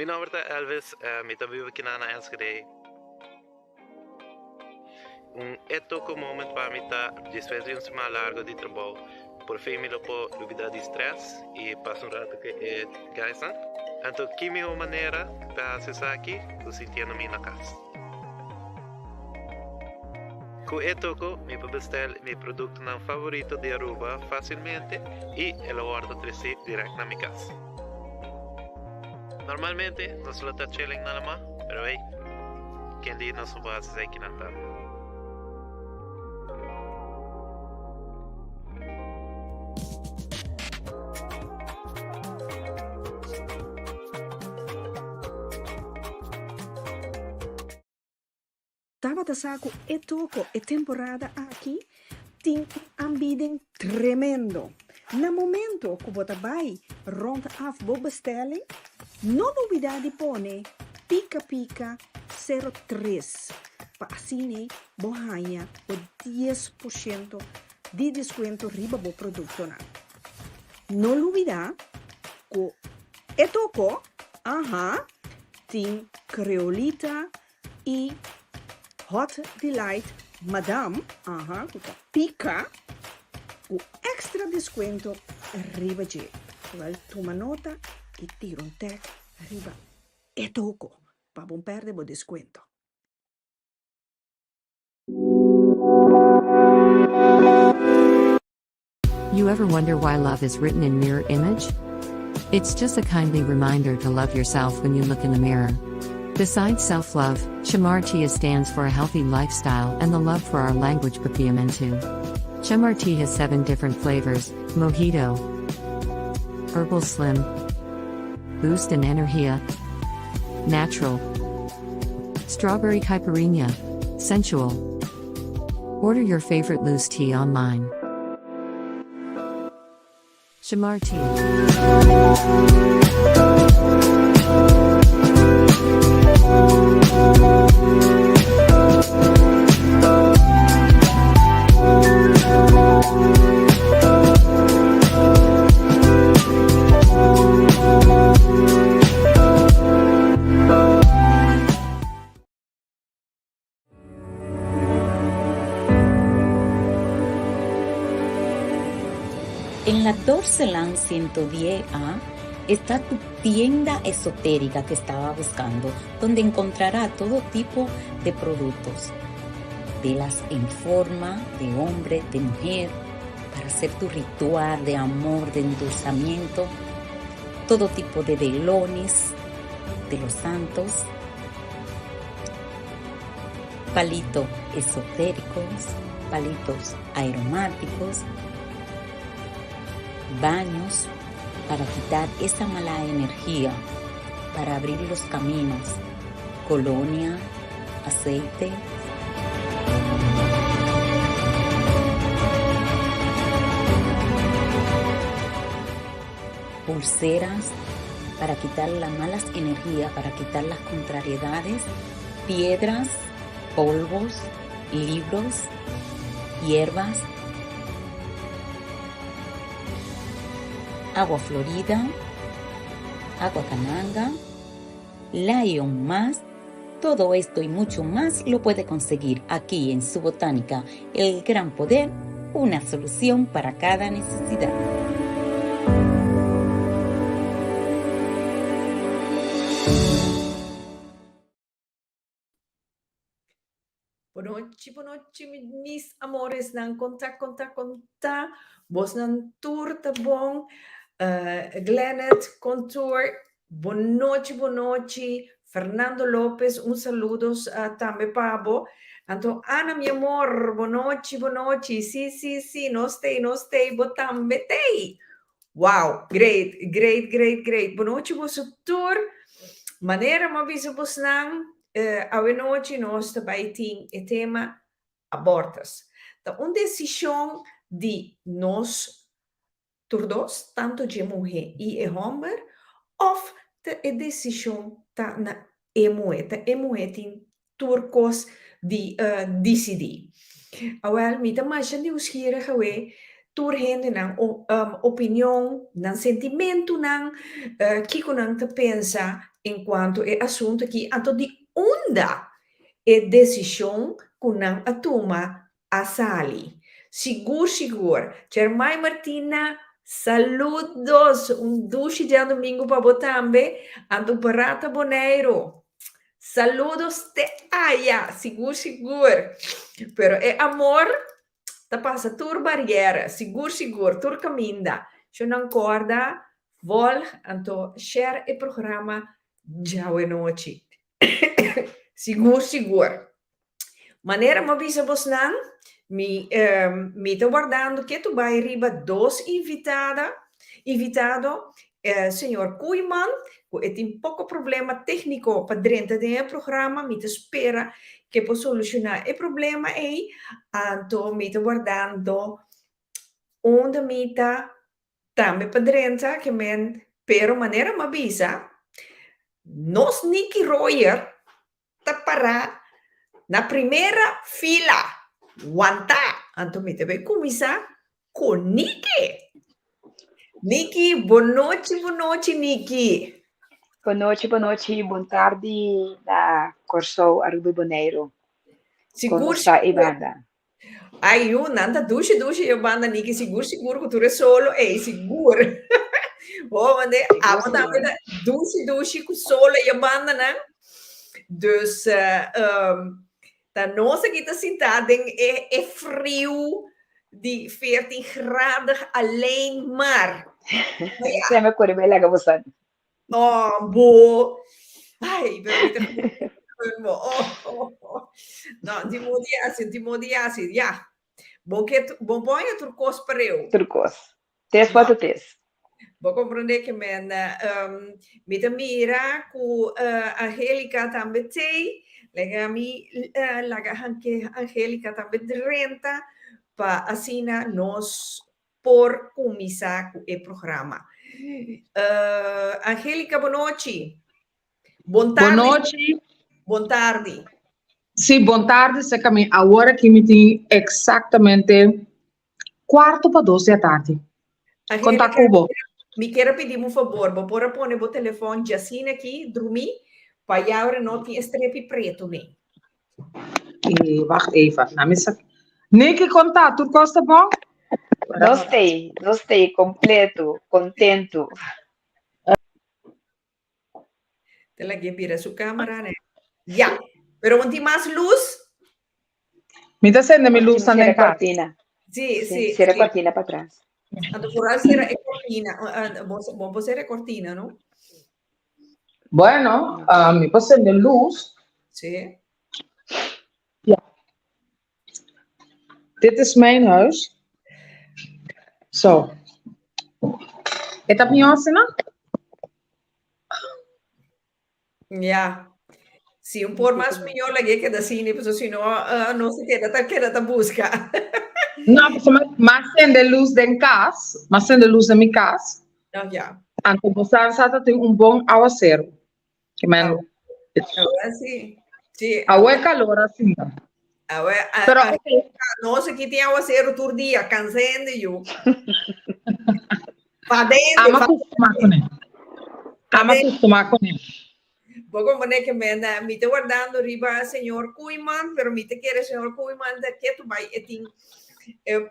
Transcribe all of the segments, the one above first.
Min naam is Elvis, met een vive kinana Enschede. Eto ko moment para mita despedir un semana largo de trabajo. Por fin me lo puedo olvidar de estrés y paso un rato que es gaisa. Entonces, ¿qué mejor manera para hacer aquí? Lo sintiéndome en la casa. Con esto me puedo bestar mi producto favorito de Aruba fácilmente y lo guardo directo en mi casa. Normalmente no se lo está chilling nada más, pero hey, quien dice no se puede hacer aquí nada. Tabata Saco e Toco e temporada aqui tem ambiente tremendo. No momento que você vai rond af bo bestelling, não duvida de pone pica pica 03 para assim bo ganha o 10% de desconto riba bo produto na. Não duvida que e Toco, tem creolita e Hot Delight Madame, pica, o extra desconto arriba de. Well, toma nota e tira un tag arriba e toco, para non perdere o desconto. You ever wonder why love is written in mirror image? It's just a kindly reminder to love yourself when you look in the mirror. Besides self-love, Chamartia stands for a healthy lifestyle and the love for our language papiamentu. Chamarti has 7 different flavors: mojito, herbal slim, boost and energia, natural, strawberry caipirinha, sensual. Order your favorite loose tea online. Chamarti. En la Dorseland 110A está tu tienda esotérica que estaba buscando, donde encontrará todo tipo de productos, velas en forma de hombre, de mujer, para hacer tu ritual de amor, de endulzamiento, todo tipo de velones de los santos, palitos esotéricos, palitos aromáticos, baños para quitar esa mala energía, para abrir los caminos, colonia, aceite, pulseras para quitar las malas energías, para quitar las contrariedades, piedras, polvos, libros, hierbas, agua florida, agua cananga, Lion más. Todo esto y mucho más lo puede conseguir aquí en su botánica El Gran Poder, una solución para cada necesidad. Boa noite, mis amores, nan conta. Vos nan tour tá bom, Glennet Contour, boa noite, Fernando Lopes, saludos também para você. Então, Ana, meu amor, boa noite, sim, nós tem, botam, betei. Wow, great. Boa noite, você tour, maneira, mas bisa você não, a noite nós também tem o tema abortos. Então, uma decisão de nós, todos, tanto de mulher e homem, ou a decisão tá na mulher tem turcos de decidir. Wel, met een meisje nieuwsgierig geweest, turhende ng opinião, ng sentimento ng kiko nang te pensa enquanto é assunto que anto di onda é decisão kunang atuma asali. Sigur. Germay Martina, saludos. Dushi dia domingo para botambe. Anto Barata Boneiro. Saludos te aya. Sigur. Pero é amor, ta passa tur barriera. Sigur. Tur caminda. Se não corda, vol anto share e programa Jawe Noite. Sigur. Maneira ma bisa bosnan, mi tô guardando que tu vai riba dos invitado, senhor Kuiman, que tem pouco problema técnico para dentro do programa, mi te espera que possa solucionar o problema aí, então mi tô guardando onde mi tá também para dentro, que men, pero maneira ma bisa, nos Nicky Royer, tá para na primeira fila, wanta, anto mi tebe kumisa con Niki. Niki, boa noite, Niki. Boa noite, boa tarde da Corso Aruba Boneiro. Seguro, está Ivanda. Ai, nanda dushi, Ivanda, Niki, seguro que tu é solo, seguro. Oh, mande, a dushi, com solo, Ivanda, né? Dus, da nossa kita sentada é frio de 14 graden alleen maar. Você me corre bem legal você. Oh, bo. Ai, não, de modiasse, já. Bom põe turcos para eu. Turcos. Tes foto tes. Vou compreender que me mira com a Angélica também tem. Laga Angélica também renta para assina nos por começar o programa. Angélica, boa noite. Boa tarde. Boa tarde. Sim, boa tarde. Agora que me tem exatamente 1:45 da tarde. Conta com me quero pedir um favor. Vou pôr o telefone de assina aqui, dormir. Para não tem estrepe preto, né? Wacht even. Niki, conta, tu gosta bom? Gostei, completo, contento. Te la pira su cámara, né? Ya, pero não tem mais luz? Me está sendo minha luz também. Cortina. Sim. Será cortina para trás. Ando por aí será cortina. Vamos ser cortina, não? Bueno, me puse de luz. Sim. Ja. Dit is mijn huis. Zo. Está pior, não? Ja. Sim, por mais pior lagi que da cine, porque senão não se queda busca. Não, mas tem de luz de casa, mas tem de luz de minha casa. Já. Então, você tem bom aguaceiro. Que man, sim. Agora é calor assim. Pero nossa, aqui tem aguaceiro todo dia, cansando eu. Ama acostumar com ele. Poco mané que me estou guardando riba senhor Kuiman, pero me te quer senhor Kuiman de que tu vai tem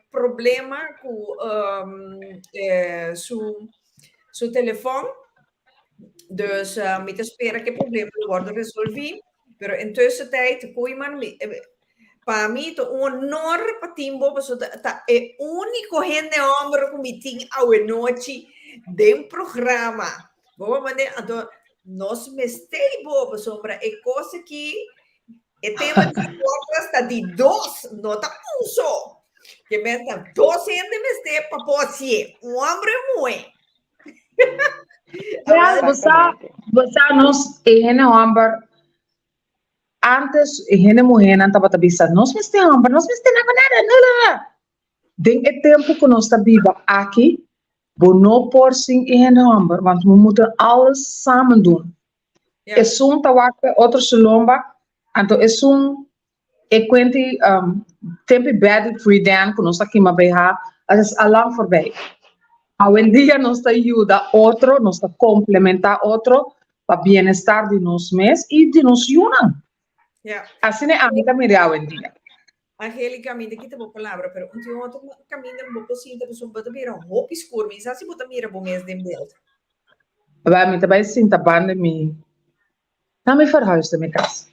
problema com seu telefone. Dus me te espera que o problema wordt resolvido. Pero in tussentijd, Kuiman, para mim, é honor para Timbo, porque é o único gente homem que me tem a noite de programa. Boa maneira, então, nós mestei boa sombra, é coisa que é tema de outras, de dois, não está um só. Que meta, dois gente mestei para você, homem muito. Você nos homem antes gente mulher não estava pensando nós não temos nada. Den é tempo que nós estamos aqui, não por sim gente homem, want we moeten alles samen doen. É zo'n tawakke outro silomba, então é zo'n quente tempo bad free dan que nós aqui mas bem es alang voorbij. Hoy en día nos ayuda otro, nos complementa otro para bienestar de nos mes y de nos unan. Ja. Así es a mí también hoy en día. Angélica, mira que te vou palavra, pero um dia outro caminho vou possível pessoa bota mira roupa escura, mas assim bota mira bom mês de beeld. Wij moeten bij zien dat banden me. Na me verhuisde mijn kas.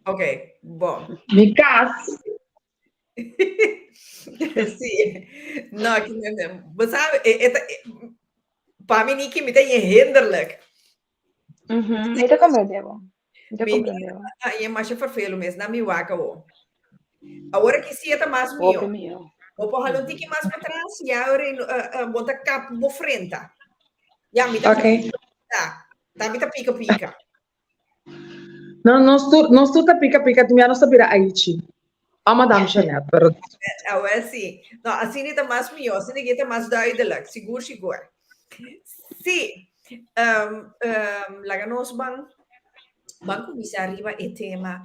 Ok, bom. Mijn kas. Sim. Não, que você sabe, para mim que me tem hinderlijk. Ito comprendebo. Ito comprendebo. E mais vervelo mesmo, na minha vaca o. Agora que se é mais Ope meu. mio. O para halon tiki mais para trás, e agora bota cap mo frente. Ja, me Ok. tá me tá pica pica. Não, nós tu tá pica, tu me não sabia Haiti. A madame Chanel, pero Agora sim. Não, assim é mais meu, assim é mais duidelijk, seguro, seguro. Sim. Laga nós ban começar arriba e tema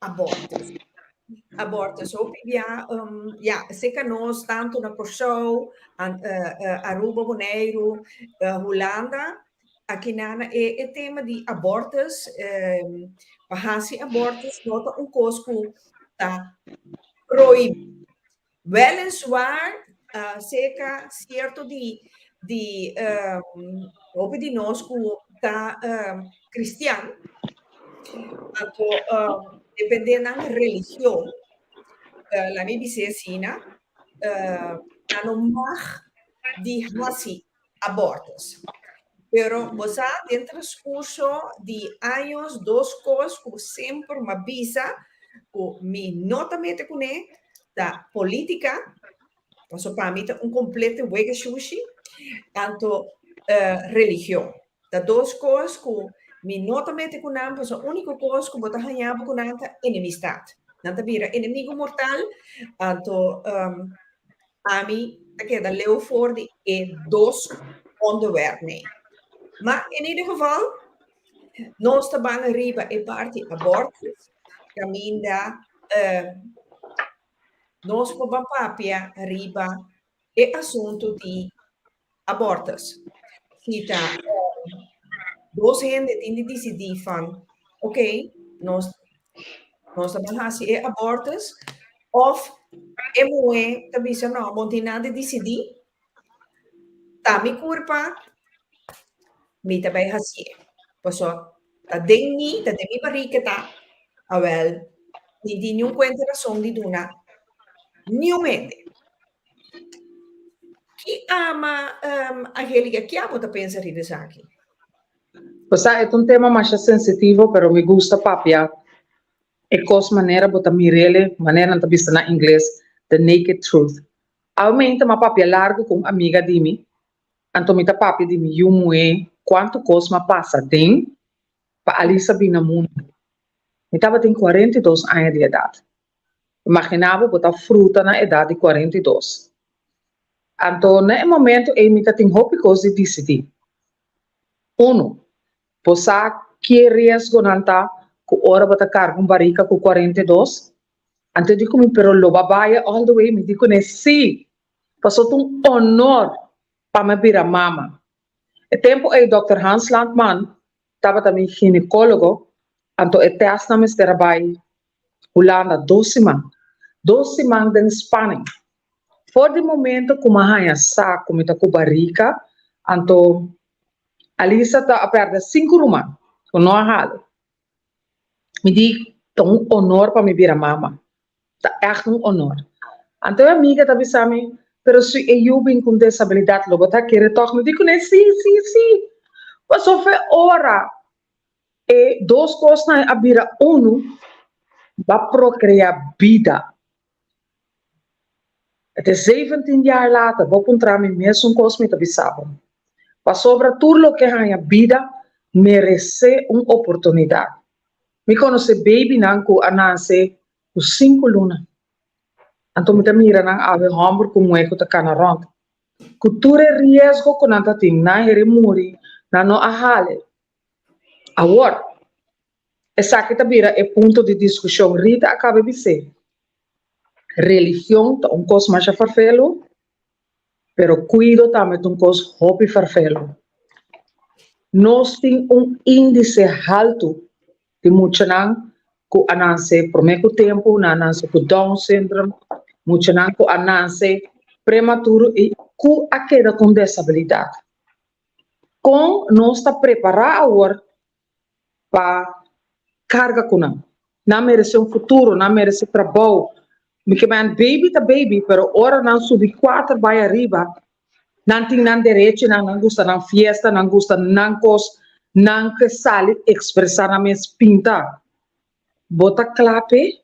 abortos. Abortos, so ja, sei que nós tanto na Porto, Aruba, Bonaire, Holanda, aqui na é tema de abortos, bahasi abortos, nota coisa tá proibido. Weliswaar, zeker certo de hoop die nós tá cristiano, então dependendo da religião, la minha vicina, não mag de fazer abortos. Pero você dentro do curso de anos, 2 coisas, como sempre me avisa, que me notamente com da política, então para mim é completo wega sushi, tanto religião. Da 2 coisas que me notamente com a única coisa que você ganhava com a enemistade. Não vira inimigo mortal, então a mim que da leu voor de 2 onderwerpen. Maar in ieder geval, nós trabalhamos arriba e parte abortos, caminda, nós com papia arriba e assunto de abortos. Kita, 2 gente tem de decidir van, ok, nós trabalhamos e abortos, of moe também se não, não tem nada de decidir, tá me culpa, me também assim. Pessoal, tá dentro da minha barriga tá, awel, hindi niyo kwenta razão de duna, niumende. Que ama, Angélica, que ama da pensa disso aqui? Pues é tema mais sensitivo, pero me gusta papia. E cos maneira bota mirele, maneira não vista na inglês, the naked truth. Aumenta uma papia largo com amiga de mim, antomita papia de mim, yumue, quanto cosma passa tem, para ali saber no mundo. Eu estava tem 42 anos de idade. Imaginava botar fruta na idade de 42. Então, no momento, eu me tem roupa coisa de decidir. 1. Posa que risco não tá, que hora botar cargo barrica com 42. Antes de comer, pero lo babaya all the way, me digo, sim, passou um honor para me virar mama. O tempo aí, Dr. Hans Landman, estava também ginecólogo, então o teste na minha trabalho, Holanda, 12 semanas de Espanha. Por de momento, como a rainha saco, me tá com barriga, então, ali está a perder 5 rumas, com não a me digo, é um honor para me virar mama. Tá echt um honor. Então, a amiga está pensando, pero se eu vim com disabilidade, logo tá querendo toch, me digo, né, sim. Mas só foi hora. E 2 coisas na abira, 1, vai procriar vida. Het is 17 jaar later, vou encontrar me mesmo coisa me tá pensando. Mas sobre tudo que ganha vida, merece uma oportunidade. Me conhece baby nanco a nascer com 5 lunas. Então, me mira nang ave hombro como é que tá cana rond. Cultura risco com nanta ting na here muri na no ahale. Agora, essa que tá vira é ponto de discussão. Rita acaba de dizer. Religião tá coisa mais farfelo. pero cuido também de cos hobby farfelo. Nós tem índice alto de muita não com ananse por meio tempo, ananse com Down syndrome, muita não com ananse prematuro e com a queda com disabilidade. Com nós está preparado para carga com não merece futuro, não merece trabalho. Porque man baby tá baby, pero ora não subir 4 vai arriba, não tem não direito, não gosta não fiesta, não gosta não cos, não que sale expressar na minha pinta. Bota clape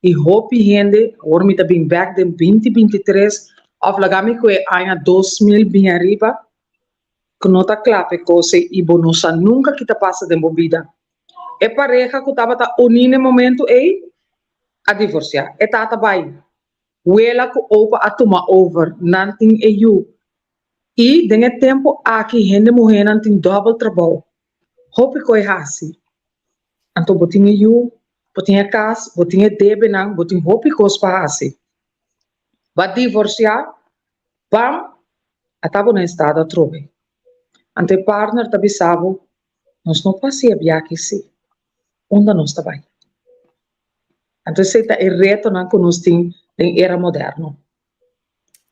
e hope rende, ora me tá bem back de 2023, of lagami ko é ano 2000 bem arriba, que não tá clape coisa e bonosa nunca que tá passa de vida. É pareja que tava tá unindo momento aí a divorciar. É tata bai. Wela ko opa a toma over, nanting e you. E dengue tempo aqui rende morrer nanting double trabalho. Hope ko é hasi. Anto botinha you, botinha cas, botinha debe nang, botinha hope ko spa hasi. Ba divorciar, bam, a tabo na estado a trove. Ante partner tabi sabo, nós não passia biaki si. Onda nós tabai. Então, esse é o reto que nós temos na era moderna.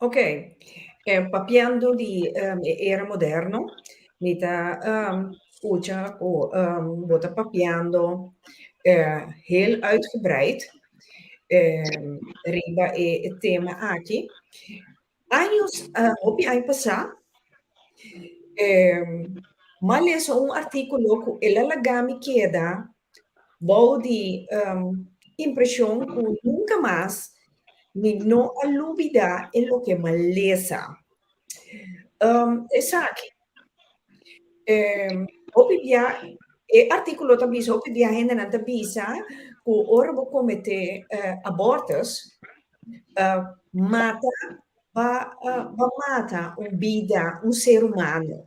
Ok, papiando di era moderno, nita scusa o bota papiando heel uitgebreid riba e tema aqui. Anos hobby ai passar, mas leso um artigo que ela lagami queda, bom de impressão que nunca mais me não alubida em lo que maleza. Esaki. Opibia articolo tabisa opibia hende na tabisa ku ora bo comete abortos mata va mata vida um ser humano.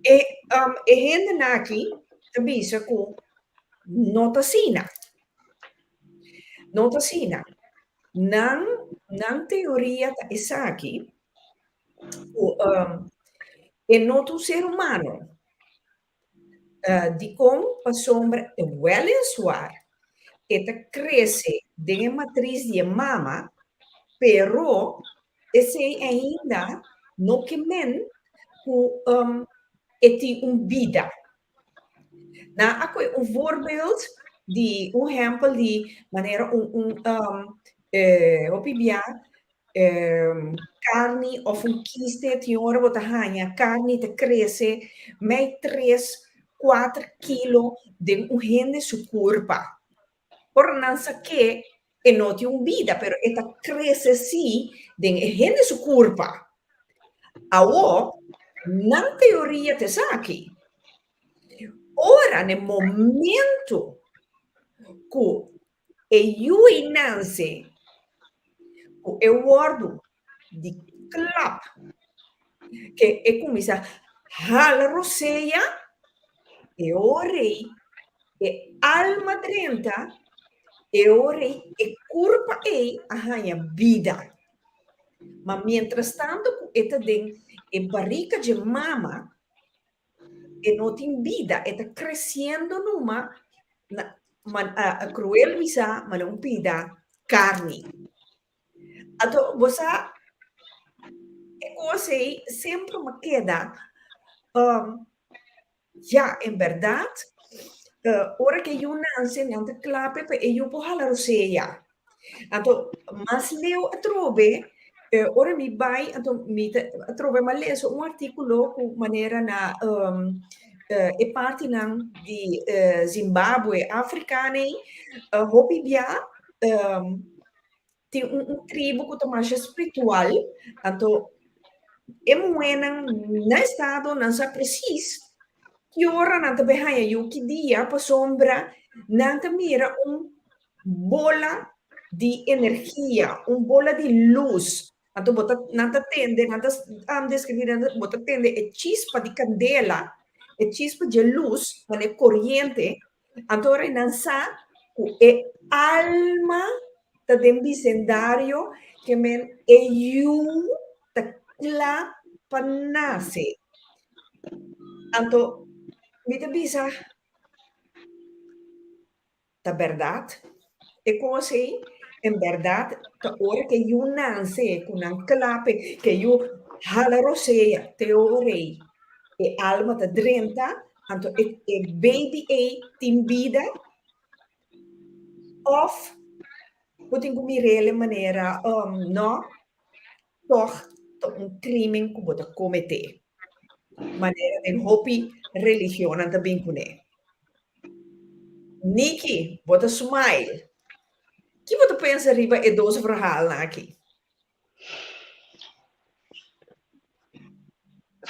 E hende naki tabisa ku notasina. Nan teoria da Isaki, é not um ser humano. De como a sombra é well em suar, ela cresce de matriz de mama, pero esse ainda não que men é vida. Na aqui voorbeeld de exemplo de maneira opibia carne of kiste ti ora bota hanha carne te cresce mais 3-4 kilo de rende su corpa por não que é não tem vida pero esta cresce sim de rende su corpa awo na teoria te saki ora no momento que eu nasce eu guardo de clap que é como se hala roseia e orei e alma drenta e orei e corpo e a vida mas mientras tanto eta den e barriga de mama e não tem vida está crescendo numa a cruel visa mas não pida carne. Então, você sempre me queda, já, em verdade, hora que eu nasci, não te clape, eu vou falar você já. Então, mas leu a trove, ora me vai, então, me trove, mas leio artigo com maneira na e parte de Zimbábue, africana, hopi bia, tem tribo que toma espiritual, então é moena na estado não se precisa que ora não te behanha eu que dia para sombra não te mira bola de energia, bola de luz, então bota não te tende, não te descrever, bota tende é chispa de candela, é chispa de luz, não é corrente, então ora não sabe é alma den bicendario que men eu ta la panase. Anto, mita bisa, ta verdad. E como assim, en verdad, ta ora que eu nance, con un clape, que eu hala roseia, te orei, e alma ta drenta, anto e baby e timbida, of puting mirele maneira, no, toch, crime que bota cometer. Maneira de hobby, religião, anta bem com Nikki, bota smile. Que você pensa riba e doze verhaal aqui?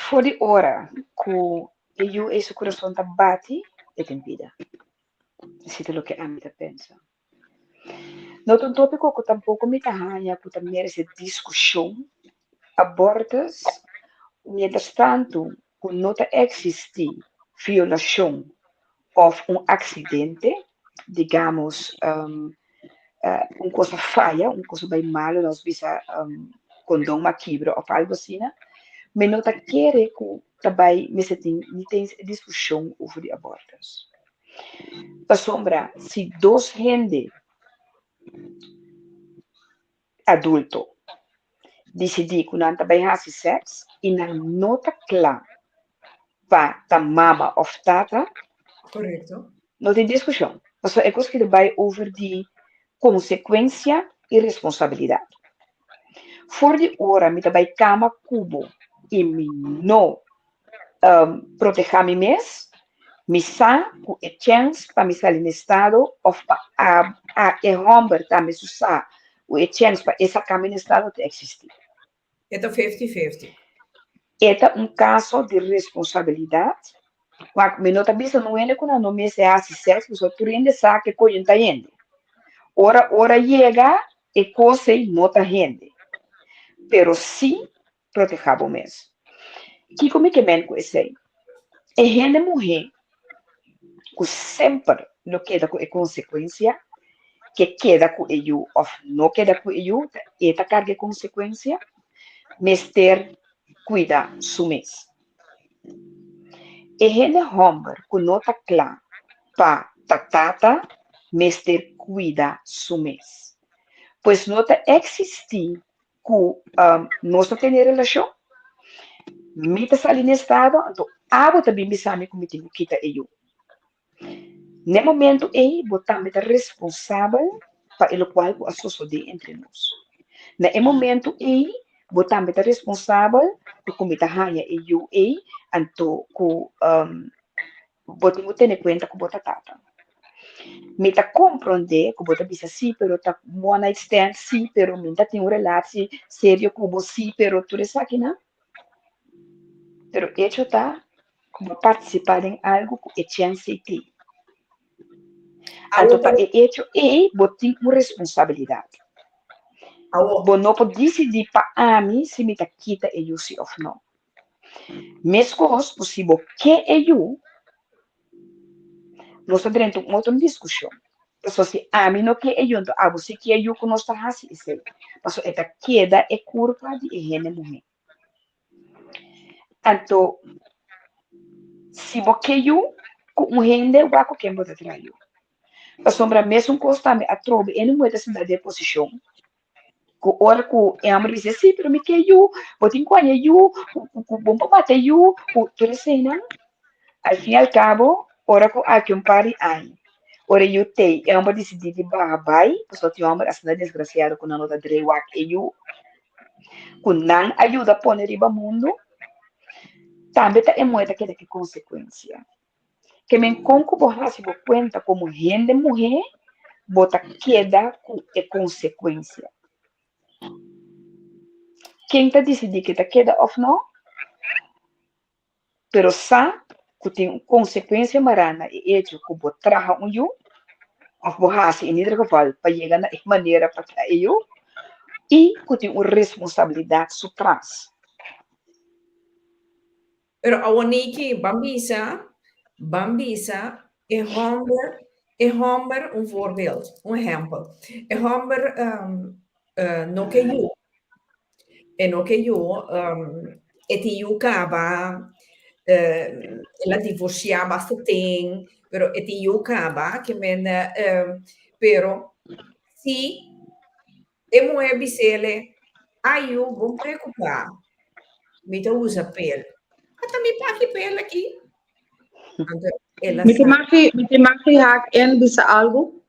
Voor die hora que eu esse coração tá bate, é tempida. Isso é o que a mim pensa. Não é um tópico que tampouco me tahanha, que também essa discussão, abortos, mientras tanto, que não existe violação ou acidente, digamos, uma coisa falha, uma coisa bem mal, nós visa condão uma quebra ou algo assim, né? Mas não quer que também me tem discussão sobre abortos. Para sombra, se dois gente adulto decidir que não também faz sexo e não nota claro para a mama ou tata, Correto. não tem discussão. Mas é coisa que vai over de consequência e responsabilidade. Voor die hora, me também cama cubo e me não proteger me mes, me sa com a chance para me sair no estado ou para a homem também usar o chance para essa caminho no estado de existir. É 50-50. É um caso de responsabilidade. Mas me nota bisa não é quando não me se hace sexo, só tu ainda sabe que coisa está indo. Ora chega e coisa não está indo. Pero sim protegemos mesmo. Que como que men com isso aí? É gente mulher que sempre não queda com a consequência, que queda com ele ou não queda com ele, e a carga de consequência, mas ter cuida su mês. E gente homem que não está claro para tata, mas ter cuida su mês. Pois não está existir que nós não temos relação, me está ali no estado, então abo também me sabe como tenho que quitar ele. No momento aí, botamos a responsável para o qual a sociedade entre nós. No momento aí, botamos a responsável para como está ganha eu aí, então botamos ter em conta que bota tata. Me está compreender que bota bisa sim, pero tá one night stand sim, pero me tá tem uma relação séria com você sim, pero tudo isso aqui não. Pero hecho tá como participar em algo que é chance tem. Então, para hecho é botar uma responsabilidade. Bom, não pode decidir para mim se me tá quita eu sim ou não. Mesmo coisas possível que eu nós estamos dentro de uma outra discussão. Então, se a mim não que eu então a você que eu que nós está fazendo isso. Mas esta queda é culpa de gente mulher. Então, se você eu com gente vai com quem você traiu. A sombra mesmo constante a trobe em uma cidade de posição. Que ora que é a mulher diz sim, pero me que eu, botin quando eu, bom para bater eu, tudo assim, não? Al fim e al cabo, ora que há que pare aí. Ora eu tenho, é uma decidir de barbai, só tem uma assim desgraciado com a nota de rewak eu, com não ajuda a pôr riba mundo, também é moeda que tem consequência. Que me conco borrar se conta como gente mulher, bota queda com consequência. Quem está decidindo que está queda ou não, pero sabe que tem consequência marana e hecho que vou trazer eu, ou vou fazer em outro geval para chegar na maneira para eu, e que tem uma responsabilidade por trás. Pero awaniki, bambisa, é homem E Homer, een voorbeeld, een exempel. E Homer, no que eu, e no que eu, e ti eu cava, ela divorciava bastante, pero e ti eu cava, que men, pero, si, e moe bisele, ai eu vou preocupar, me te usa pel. Até me pague pel aqui. Ela Met die magie haak en bisa algo.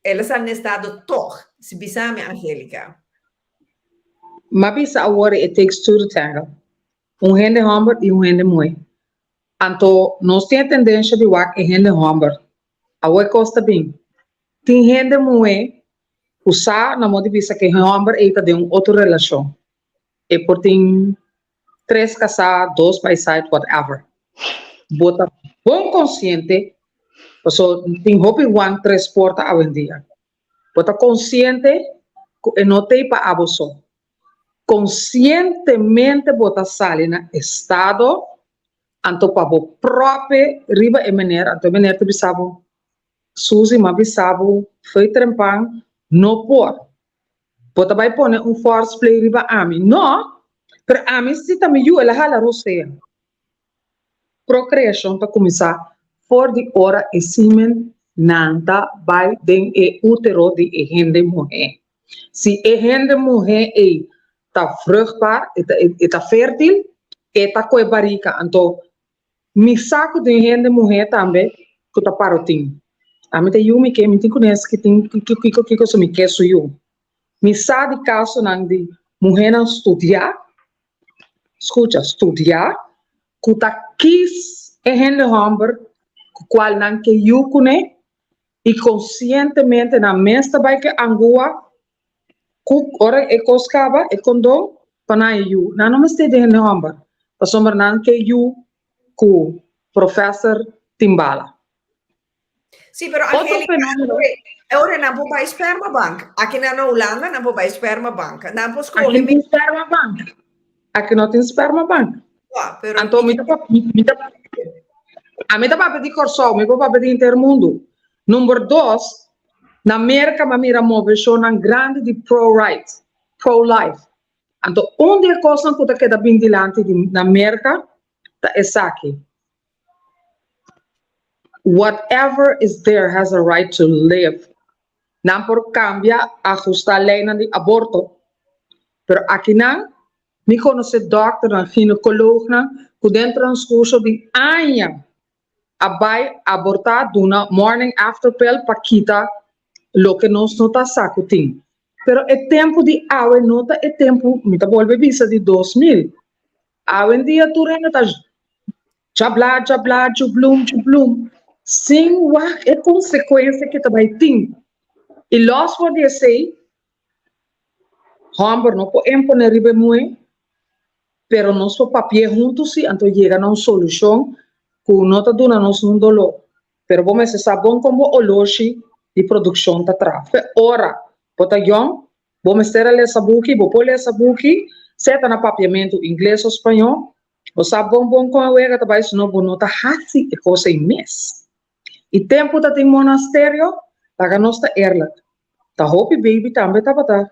elas han estado toch, se bisame Angélica. Maar bisa awore it takes two to tango. Hende homber e hende moe. Anto nós tem a tendência de wak e hende homber. Awe costa bem. Tem hende moe usar na modo bisa que homber eita de outra relação. E por tem 3 casar, 2 paisais, whatever. Bota bom consciente, so tem hopi one transporta a dia. Bota consciente que não tem para abuso. Conscientemente bota sali na estado anto para o próprio riba e maneira anto maneira te bisabo Suzy ma bisabo foi trempan no por bota vai pone force play riba ami no per ami si também you ela hala roseia procreation para começar for de hora e semen nanta vai den e útero de e hende mulher se e hende mulher e tá vruchtbaar, está fértil, está com a barriga. Então, me saco de gente mulher também, que está parotinho. A mim tem me que me tem conhece que tem que so me que sou eu. Me sabe de caso não de mulher não estudar, escuta, estudar, que tá quis é gente homem, qual não que eu conhe e conscientemente na mesta vai que angua ora e coscava e condom para eu não me sei de homem para somar não que eu com professor Timbala. Sim, pero Angélica, ora não vou para esperma bank. Aqui na Holanda não vou para esperma bank. Não posso escolher. Aqui tem esperma bank. Aqui não tem esperma bank. Então a mim tá pedir corso, me vou para pedir intermundo. Número 2, na América, a mira movição grande de pro-rights, pro-life. Então, onde é coisa que queda bem dilante na América, tá essa aqui. Whatever is there has a right to live. Não por cambiar, ajustar a lei de aborto. Pero aqui não, me conhece doctor, ginecólogo, que dentro do curso de anos, vai abortar duna morning after pill para quitar lo que nós não está sacutim. Pero é tempo de awe nota é tempo, me tá volve visa de 2000. Awe em dia tu rena tá jabla, jublum. Sim, é consequência que também tem. E nós podemos dizer, homem não pode impor ribe muito, pero nós podemos papel juntos e então chega a uma solução que não está dando nos um dolor. Pero vamos saber bom como o loja de produção está atrás. Ora, bota young, vamos ter essa buki, vou pôr essa buki, seta na papiamento inglês ou espanhol, o sabe bom com a uega também, senão vou notar assim e coisa em mês. E tempo tá tem monastério, tá nós tá erla. Tá hope baby também tá bata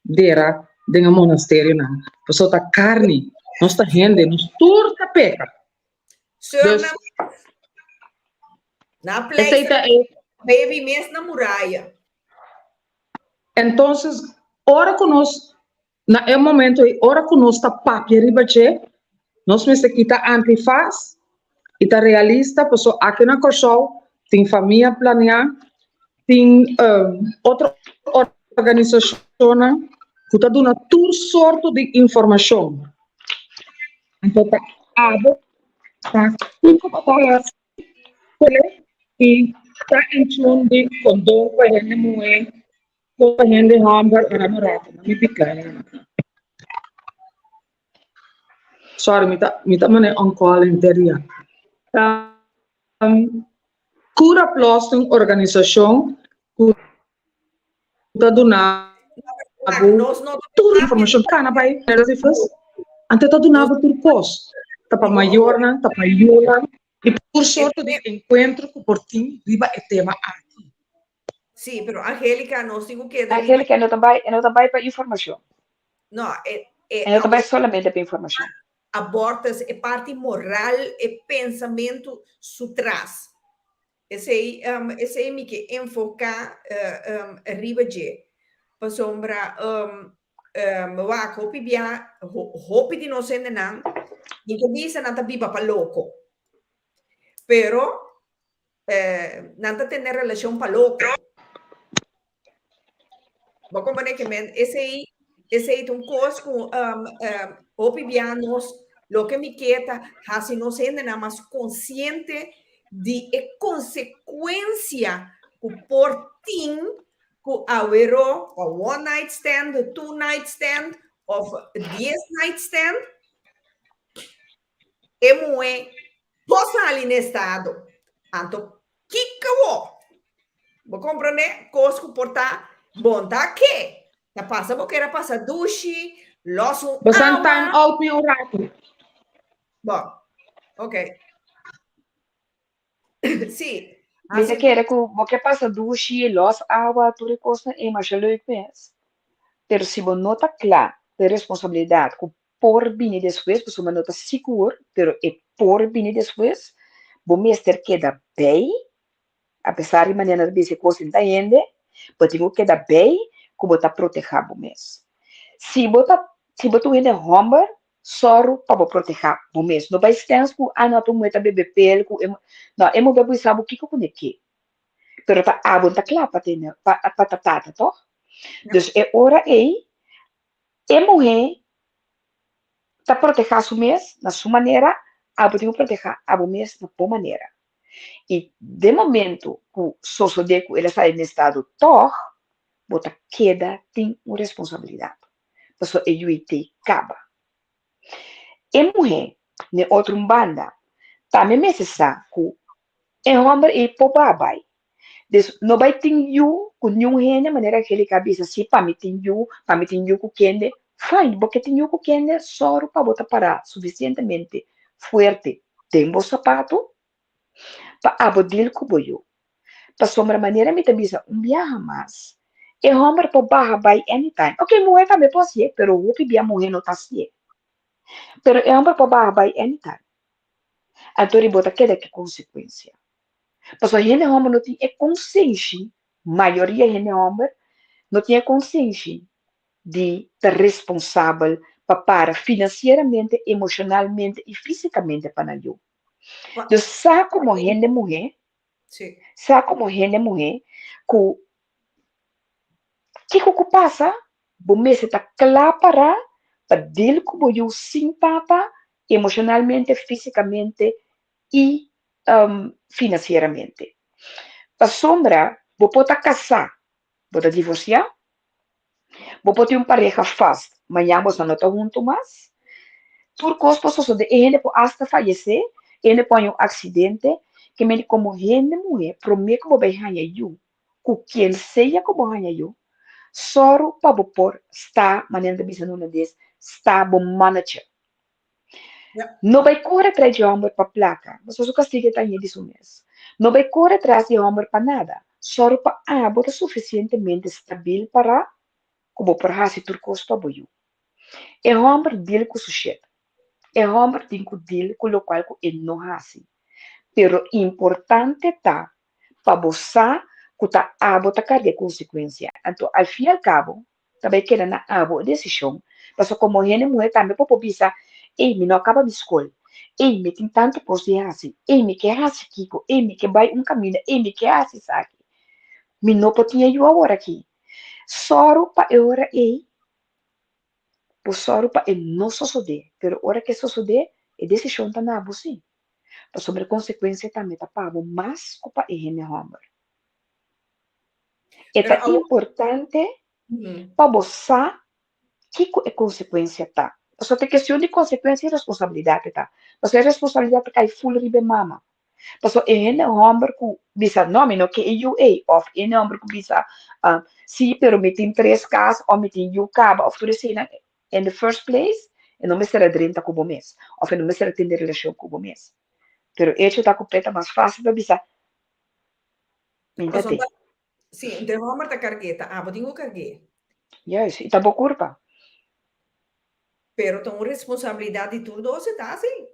dera denga monastério na. Pessoa tá carne, nós tá rende, nós turta peca. Senhor, na place, baby mês na muralha. Então, ora que nós, na momento, ora que nós está papia ribache, nós me se quita antifaz, e tá realista, pessoa aqui na Corsol, tem família planear, tem outra organização que está dando tudo sorte de informação. Então, tá abo, tá tudo para e tá em tune de condom para a gente mulher, para a gente homem, para namorado, não me picar. Sorry, me tá on call inteira. Cura Plus tem organização que está dando toda a informação que na vai ante está dando tudo cost, tá para maior, tá para yola e por sorte de encontro que por ti riba é tema aqui. Sim, pero Angélica, nós digo que da Angélica, eu não trabalho para informação. não, Eu não trabalho solamente para informação. abortas é parte moral e pensamento sutras. Esse aí me que enfocar arriba de para sombra wa hopi bia hopi di no sende nan e que bisa nata biba pa loco pero nata tener relación pa loco ba como ne que men esse aí um cosco hopi bia nos lo que me quieta hasi no sende na mas consciente de consequência por tim ku awero a one night stand, a two night stand, of 10 night stand, e moe possa ali no estado. Anto, que vou compreender? Cosco portar, bom, tá que? Tá passa, porque era passa duche, losso, Basan time out mo yung rato. bom, ok. Sim. Mita quer que o que passa duche, los água, tudo coisa é mais leuk mesmo. Pero se você não está claro da responsabilidade que por vir depois, você não está seguro, pero é por vir depois, você ter que dar bem, apesar de maneira de ser coisa não ainda, você tem que dar bem, que você está proteger você mesmo. Se você ainda romper, só para proteger você mesmo. Não vai estar com não estou muito bebê pele, não, eu não vou saber o que eu vou que. Pero tá tá claro para ter, para tratar, tá? Então é hora aí a mulher está protegendo a si mesma, na sua maneira, a tem que proteger a você mesma na sua maneira. E, de momento que o sociodeco ele está em estado tor, você queda, tem uma responsabilidade. Porque ele te acaba. E a mulher, na outra banda, também necessita que o homem é pobre. Não vai ter eu com nenhuma maneira que ele cabeça, se para mim tem eu com quem fine, porque tem eu com quem só para botar para suficientemente forte. Tem bom sapato para abodir com o eu. Para sombra maneira me também viaja mais. E o homem para barra vai anytime. Ok, mulher também pode ser, pero o que via mulher não está assim. Pero o homem para barra vai anytime. Então ele bota que consequência. Porque a gente homem não tem consciência, maioria gente homem não tem consciência de ser responsável para financeiramente, emocionalmente e fisicamente para eu. Então, sabe como gente mulher, que passa? Você está claro para dir como eu sinta emocionalmente, fisicamente e financeiramente. Para sombra, você pode casar, pode divorciar, você pode ter uma pareja fácil, amanhã você não está junto mais. Por causa de ele pode hasta falecer, ele pode um acidente, que me como gente mulher, promete que você vai ganhar eu, com quem seja como ganhar eu, só para você estar, maneira de dizer numa vez, estar bom manager. Não vai correr atrás de homem para placa, mas o castigo está aí disso mesmo. Não vai correr atrás de homem para nada, só para você suficientemente estável para como para fazer tudo coisa para você. É homem deal com o sujeito. É homem tem que deal com o qual ele não faz. Pero importante tá para você que tá botar carga consequência. Então, ao fim e ao cabo, também querendo a boa decisão, mas como a gente mulher também pode pensar, ei, me não acaba de escolher, ei, me tem tanto coisa assim, ei, me quer assim, Kiko, ei, me quer vai caminho, ei, me quer assim, sabe? Me não pode eu agora aqui. Só para eu ora ei, por só para eu não suceder, pero hora que suceder, a decisão tá na você. Para sobre a consequência também tá pago, mas para ele homem. É importante para você que a consequência tá. Você tem questão de consequência e responsabilidade tá. Você a responsabilidade cai full ribe mama. Porque ele homem que bisa nome no que eu of ele homem que bisa se pero me tem 3 casos ou me tem eu caba of tudo assim in the first place e não me será drenta com o mês ou não me será ter relação com o mês. Pero hecho está completa mais fácil para bisa. Sim, de homer ta cargueta, tengo cargué. Yes, ita bo curva. Pero tem responsabilidade de tudo, você tá assim.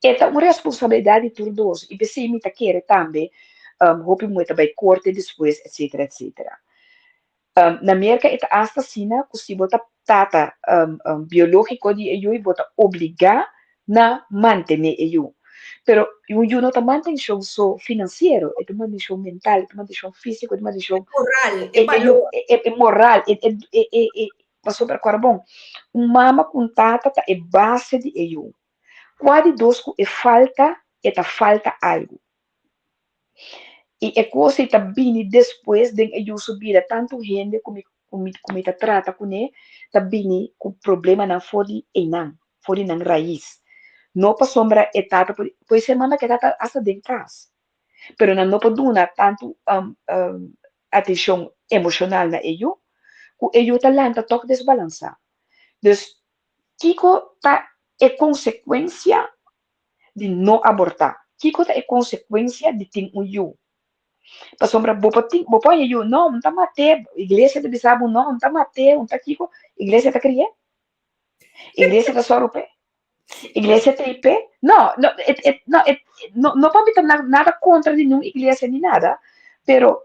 Esta uma responsabilidade de todos dois. E você me tá querer também, hope muito bem corte depois, etc, etc. Na América, esta hasta sina, se bota tata biológico de eu e bota obrigar na manter eu. Pero eu não tá mantendo só financeiro, é uma mantém mental, é uma mantém físico, é uma mantém Moral, é valor. moral, passou para carbon. Mama com tata é base de eu. Quase dos é falta, falta algo. E é coisa que bem depois de eu subir tanto gente como trata com ele, tá bem com problema na fora e não, fora na raiz. Não para sombra etapa, pois semana que tá hasta de casa. Pero não pode dar tanto atenção emocional na eu, que eu tá lá tá toque desbalançar. Então, Kiko tá é consequência de não abortar. Kiko tá é consequência de ter eu. Para sombra, bopa eu não tá mate, igreja de bisabo não tá mate, tá Kiko, igreja tá criando, igreja tá sorupe, igreja tá IP. Não, não pode ter nada contra de nenhuma igreja nem nada, pero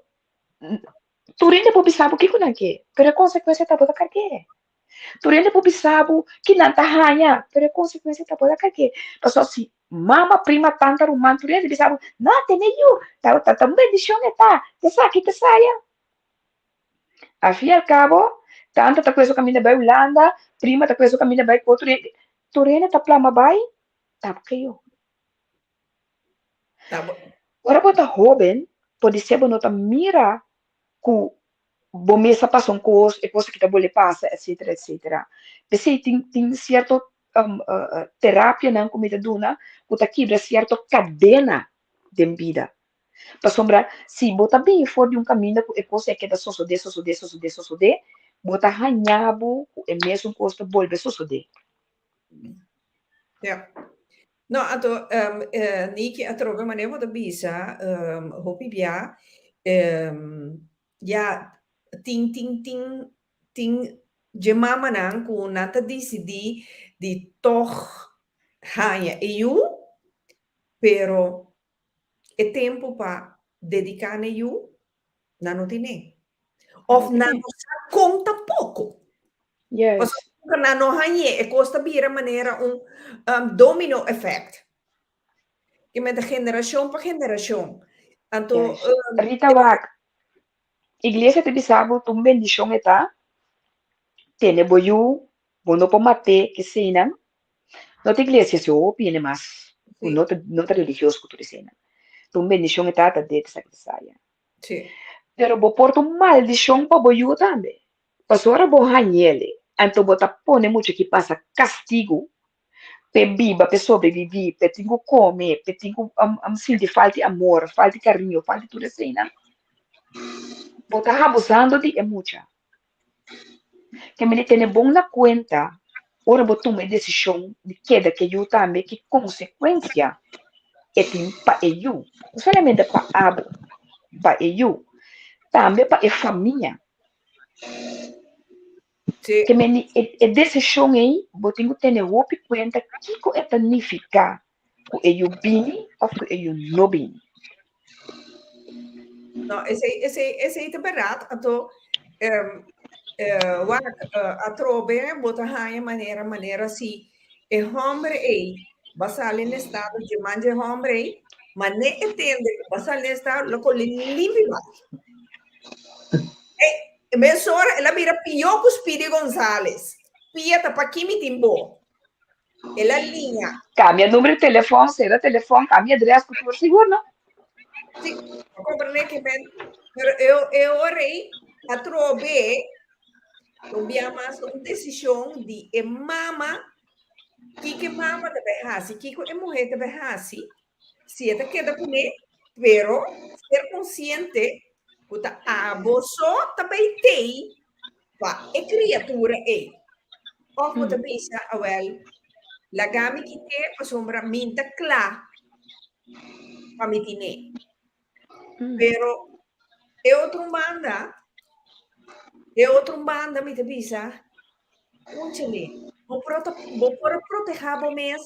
turinde po bisabo Kiko não quer, pero a consequência tá boa carque. Turinde po bisabo que não tá hanya, pero a consequência tá boa carque. Pasó assim, mama prima tanta rumán turinde bisabo, não tem nenhum, tá bendição tá, te sabe que saia. Al fin y al cabo, tanta ta questo cammina bei Holanda, prima ta questo cammina bei ko Turene ta plama bai, tap kayo. Tá bom. Ora bota joven, pode ser bonota mira ku bomesa passam cos e coisa que ta bole passa, etc, etc. Pese tem certo terapia não comida duna, puta quebra certo cadena de vida. Para sombra, se bota bem fora de caminho, é coisa que da sosode, bota ranhabo, é mesmo coisa volve sosode. Ja. No, Niki, a trove manevo da bisa, hopi bia, ja, ting, je mama nan ku nata decidi di toch hanya eu, pero é tempo para dedicar eu, não tem. Of não conta pouco. Yes. Na no hanye e costa bira maneira domino effect. Que met de generação para generação. Então, Yes. Rita Wak, igreja te bisabo, tu bendição eta, tene boyu, bono po mate, que sena, não te igreja se opine mas, não te religioso que tu sena. Tu bendição eta, ta de essa que saia. Sim. Pero bo porto maldição pa boyu também. Pasora bo hanyele, então bota pone muito que passa castigo, pe viva, pe sobreviver, pe tengo comer, pe tengo sentir falta de amor, falta de carinho, falta de tudo assim, né? Bota abusando de é mucha. Que me tem bom na conta, ora botou uma decisão de queda que eu também, que consequência é tem para eu, não somente para abo, para eu, também para a família. Que me é decisão aí, botinho tem o conta que é planificar, que eu bem ou que eu não bem. Não, esse é verdade. Então, a trobe bota hanya maneira assim, é homem aí, basal no estado de manje homem aí, mas não entende, basal no estado, lo con limpi E mesora, ela mira pior que o Speedy Gonzalez. Pia tá para Kimi Timbo. Ela linha. Cambia número de telefone, será telefone, cambia endereço, por seguro, não? Sim, eu compreendo que bem. Eu orei a trobe, eu mais uma decisão de mama, que mama deve fazer, que a mulher deve fazer, se ela queda com ele, pero ser consciente, puta, você também tem, para a criatura é. Of você pensa, well, lagami kita pa sombra minta kla pamitine. Pero é outro banda, me bisa. Unchele, vou proteger o mês,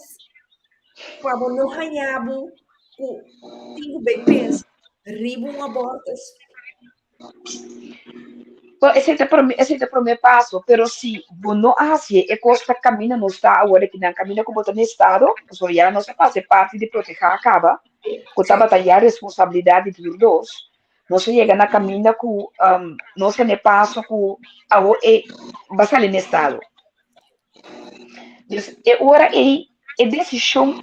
para não hanhabu, o tingo bem pensa, ribo abortos. Então, esse é o primeiro passo, pero se não assim, é coisa que caminha não está agora que não caminha como está no estado, então já não se faz parte de proteger acaba, que está batalhar responsabilidade de todos, não se chega na caminha com, não se ne passo com agora é basal no estado. Então, é hora é decisão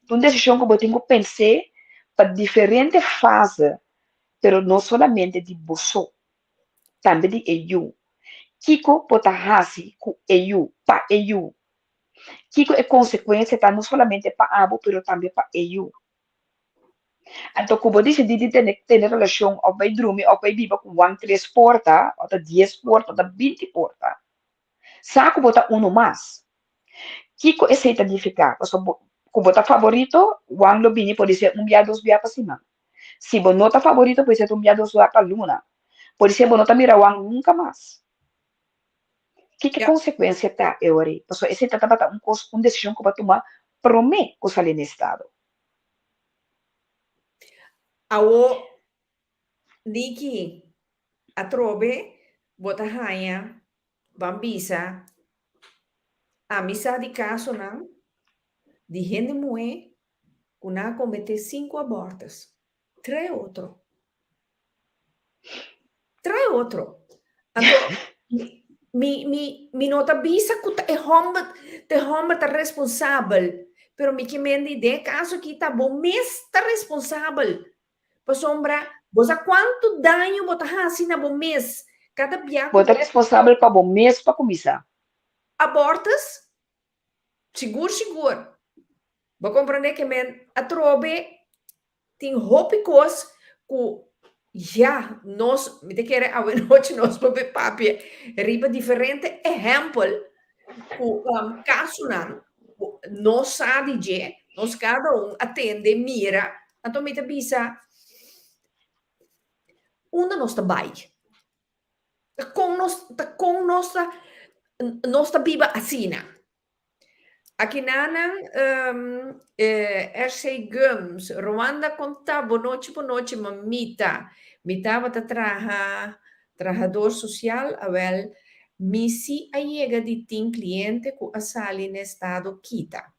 uma decisão que eu tenho que pensar para diferentes fases, pero não somente de você, também de eu. Kiko potahasi ku EU, pa EU. Kiko é consequência tá não somente para abo, pero também para EU. Então, como disse, de ter relação ao pai dormir, ao pai viva com 3 porta, ou 10 porta, ou 20 porta. Saco botar mais. Kiko é aceita de ficar. Como botar favorito, Juan Lobini pode ser dia, 2 dia para cima. Se você não tá favorito, pode ser dia, 2 dia para luna. Pode ser você não mira Juan nunca mais. Que consequência tá, Euri? Pessoal, esse tá uma decisão que vai tomar promê que sale no estado. Awo, Niki, a trobe, bota rainha, bambisa, a missa de caso, não? De gente mulher, que não cometer 5 abortos. 3 outro. Então, mi nota bisa que é homem tá responsável, pero mi que mende de caso que tá bom, mês tá responsável. Por sombra, você quanto dano você assim na bom mês? Cada biaco. Você é responsável para bom mês para começar. Abortas? Seguro. Vou compreender que a trobe tem roupas que já nós, me te quer a noite nós vamos papia, riba diferente exemplo, o caso não sabe de, nós cada atende, mira, então me te bisa, onde nós trabalha, com nossa biba assina. Aqui nanan RC Gums, Rwanda conta bonoche, mamita bata trabajador social, awel, misi ayega de tin cliente ku asali no estado quita.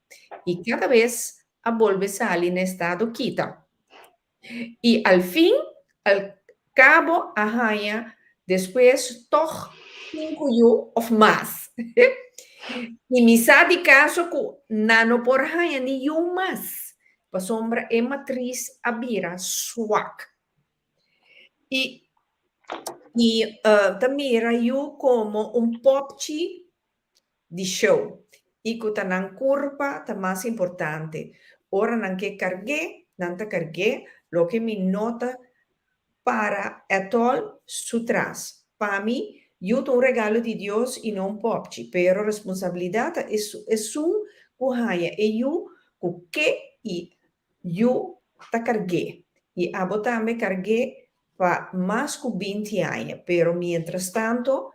E cada vez a volve sali no estado quita. E al cabo, arranha, depois, toch 5 anos of mais. E me sabe caso que não por raia nenhum mais. Para sombra é matriz abira swak. E também eu como popchi de show. E que tá na curva tá mais importante. Ora não que cargue, não tá cargue, lo que me nota para etol sutras. Para mim, eu tenho regalo de Deus e não popchi, pero responsabilidade é um kuhaya, e eu que eu ta cargue. E a botar me cargue para mais que 20 anos, pero mientras tanto,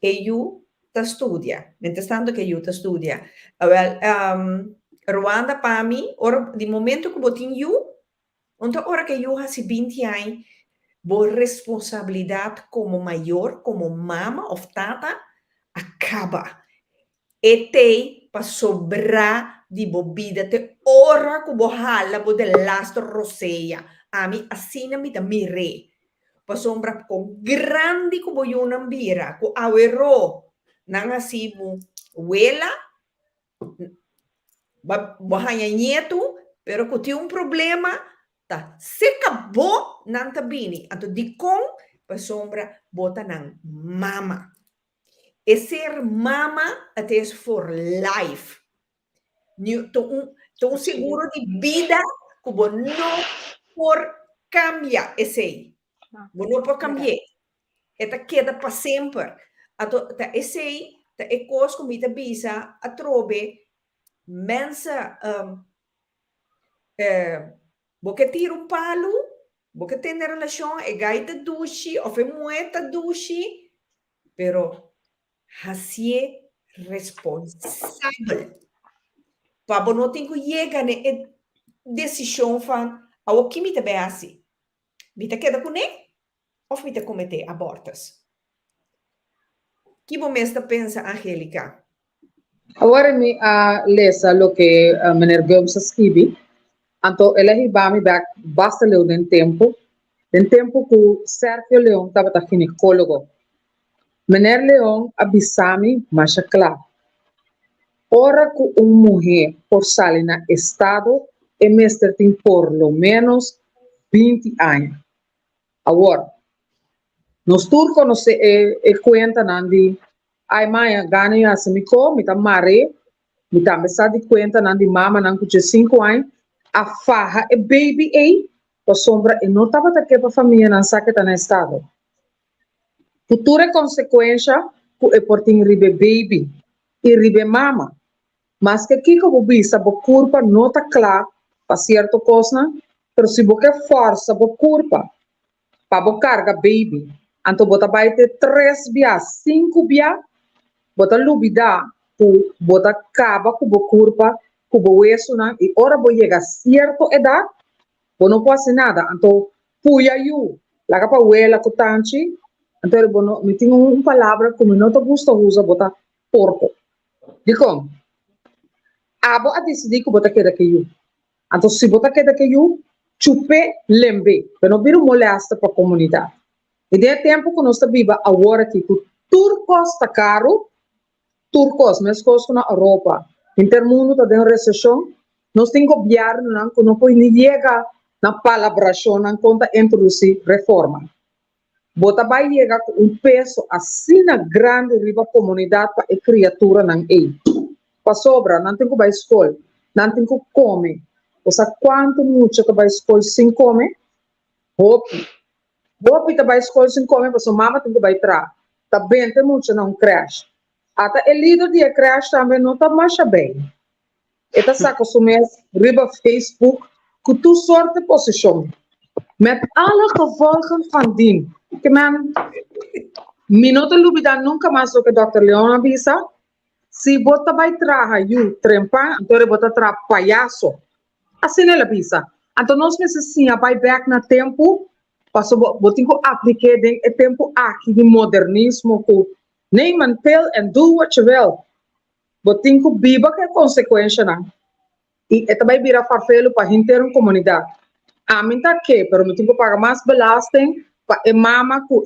eu ta studia. Mientras tanto que eu ta studia. Well, Rwanda para mim, ora, de momento que botin eu, então ora que eu hace 20 anos, boa responsabilidade como maior, como mama ou tata, acaba. E tem para sobrar de bebida, te ora que bohala, bo de lastro roseia. A mim, assim, me da mire. Para sombra com grande como eu não vira, com awero, não assim, uela, bohanha nieto, pero que tem problema, tá, se acabou não tá bem, então de com para sombra bota não mama, e ser mama até for life, tô seguro de vida que vou não por cambiar esse, vou não por cambiar, esta queda para sempre, então esse é coisa que me tá bisa a trobe mensa porque tira palo Porque tem relação, é gaita dushi, ou é mueta dushi, pero assim é responsável. Para não ter que chegar na decisão van, o que me também assim. Me te queda com ele, ou me te cometer abortos? Que momento pensa, Angélica? Agora me lesa lo que meneer Gomes escrevi. Anto ela ribami back basta leu den tempo. Den tempo que Sergio Leão estava ta ginecólogo. Meneer Leão abisami macha claro. Ora que uma mulher por sair na estado e mestre tem por lo menos 20 anos. Agora, nos turcos nos conta nandi ai mãe ganha assim me come tá mare me tá me de conta nandi mama não cuide 5 anos a farra e baby aí a sombra e não tava tá que para família não sabe tá na estado futura consequência que é por ter ribe baby e ribe mama mas que aqui como bisa bo curva não tá claro para certo coisa mas se você força bo curva para bo carga baby anto bota vai ter 3 via 5 via bota lubida ku bota caba ku bo curva ku bo eso na e ora bo chega certo edad bo não pode ser nada anto puya you laga pa uela ku tanchi anto bo no me tenho palavra como não te gusta usa bota porco dico abo a decidir que bota queda que you anto se bota queda que you chupe lembe pero não vira molesta para a comunidade e de tempo que nós está viva agora que turcos está caro turcos, mas coisas na Europa. Em termos de recessão, nós temos governo que não pode nem chegar na palabração, não conta introduzir reforma. Bota vai chegar com peso assim na grande riba comunidade para a criatura não é. Para sobra, não tem que vai escola, não tem que comer. Ou seja, quanto muito que vai escola sem comer, hope que vai escola sem comer, porque a mama tem que vai entrar. Também tem muito não cresce. Até o líder de crash também não está mais bem. Eta saco sumes riba Facebook que tu sorte posição. Met alle gevolgen van dien. Que man, minuto lubida nunca mais o que Dr. Leon avisa. Se bota vai trabalhar you trempa, então bota tra palhaço. Assim ela avisa. Então nós precisamos vai back na tempo, passo botinho aplicar den e tempo aqui de modernismo com nem mantel and do what you will. Botinho biba que é consequência não. E também vira farfelo para a inteira comunidade. A mim tá que, pero me tenho que pagar mais belasting para a mama, com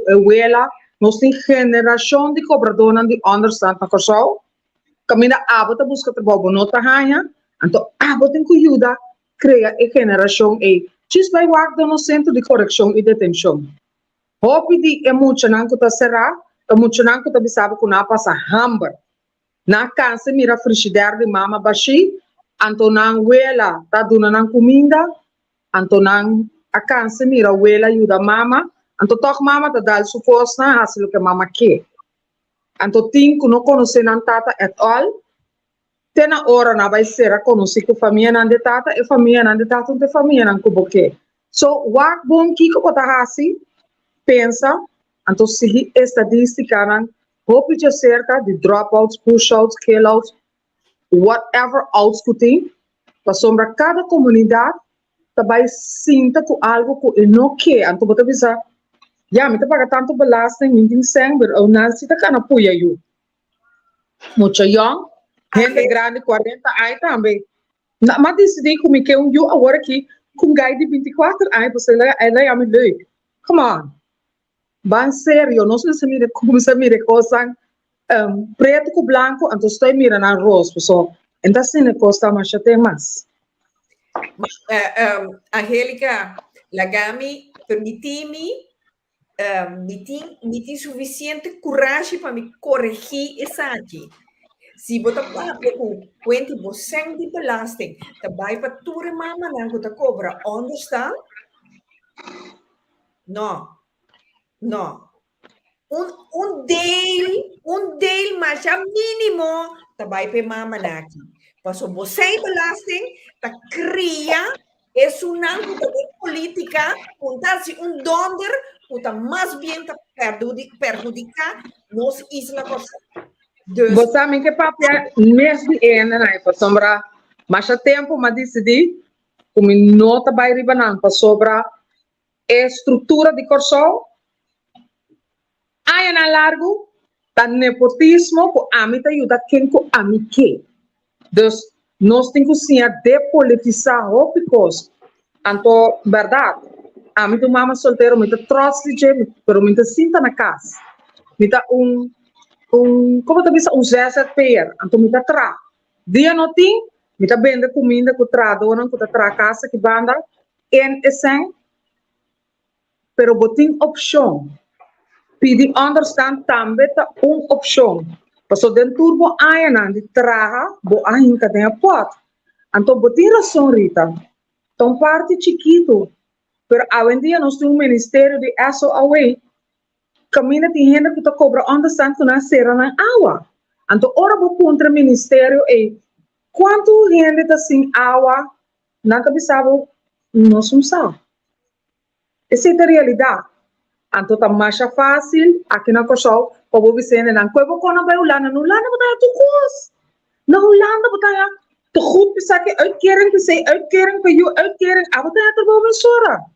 a abuela, nós tem geração de cobradora de understand na coisa. Caminha a bota busca trabalho não tá ganha, então a bota tem que ajudar criar a geração e diz vai guardar no centro de correção e detenção. Hope de emocionante que tá será emocionante que também sabe que não passa hamburger. Na casa mira frigideira de mama baixi, antonan wela tá dando comida, antonan a casa mira wela ajuda mama, anto toc mama tá dal suposto na hasil que mama quer. Anto tin que não conhece nan tata at all, tena hora na vai ser a conhecer que família nan de tata e família nan de tata de família nan que boque. So wak bom kiko ko tá hasi, pensa anto sihi estadística nan hope de cerca de dropouts, pushouts, killouts, whatever outs que tem, para sombra cada comunidade, também sinta com algo que não quer, anto bota avisar, já me tá paga tanto belasting, ninguém sente, ou não se tá cana puya you. Muito young, gente grande, 40 anos também. Mas decidi como que eu agora aqui, com gai de 24 anos, você ela é a melhor. Come on. Bem sério, não sei se mira como se mira coisa preto com branco, então estou mirando a rosa, pessoal. Então assim a coisa mais tem mais. Angélica, lagami permiti-me me tem suficiente coragem para me corrigir isso aqui. Se você paga com 20% de belasting, também para tua mama não que cobra, onde está? Não. Un deal mas a mínimo também para mama aqui. Passo você belasting, ta cria Es un ángulo de política, juntarse un donder, puta más bien perjudicar nos isla cosa. Dus, Você sabe que papel mesmo é, né? Para sombra, mas há tempo, mas decidi, como nota vai ribanan para sobra estrutura de corso, aí na largo, tá nepotismo, com a mim tá ajuda quem com a mim que. Dus, nós temos que ser depolitizar o picos. Então, verdade, a mim do mama solteiro, me tá troço de, pero me tá sinta na casa. Me tá como tu bisa gesto per, então me tá tra. Dia não tem, me tá vendo comida com tra, dona com tra casa que banda, en esen, pero botin opção. Pedi understand também tá opção. Passo dentro turbo aí na de traga, bo aí que tem a pot. Então botin razão Rita. Então parte chiquito, pero hoje em dia nós temos um ministério de SOA. Caminha tem gente que está cobra understand que não será na água. Então ora vou contra o ministério e quanto gente está sem água, não cabeçava nós não sabemos. Essa é a realidade. Então está mais fácil aqui na Kosovo, para você não coisa quando vai Holanda, no Holanda vai tu cos. Na Holanda vai tu goed pensar que uitkering que sei, uitkering que eu, uitkering, aber daar ter boven sora.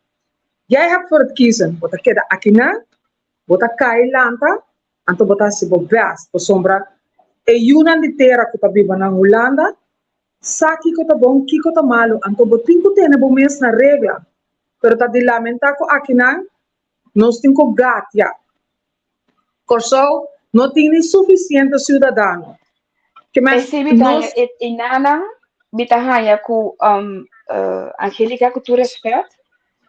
Jij hebt voor het kiezen, wat ik da aqui na, wat ik kai lanta, anto bota se bo best, por sombra. E yunan de terra que tá viva na Holanda, saki que tá bom, que tá malo, anto botin que tem bo mes na regla. Pero tá de lamentar que aqui na nós temos gatia. Corso não tem suficiente cidadão. Que mas nós e nana bitahaya ku Angélica que tu respeita,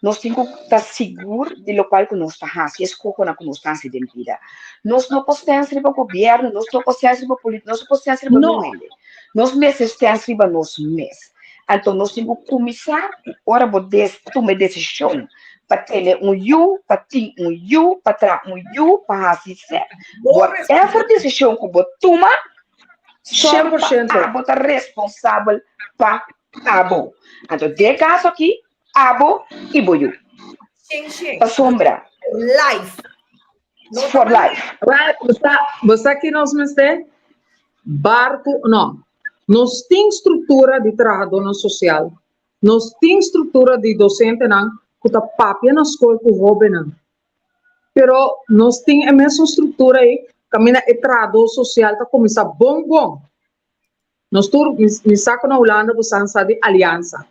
nós temos que estar seguro de local que nós estamos, se escolhe na que nós estamos dentro. Nós não podemos ir para o governo, nós não podemos ir para a política, nós não podemos ir para o mundo. Nós mesmos temos que ir para nós mesmos. Então nós temos que começar, ora poder tomar decisão. Para ter you, para ter you, para ter you, para fazer certo. Whatever decisão que você toma, 100% você é responsável para abo. Então, de caso aqui, abo e boiu. Para sombra. Life. For life. Você aqui nós temos barco, não. Nós temos estrutura de trabalhador social. Nós temos estrutura de docente, não. Que tá papia na escola que rouba não. Pero nós temos a mesma estrutura aí, caminha e trabalhador social tá começar bom. Nós tur me saco na Holanda você sabe aliança.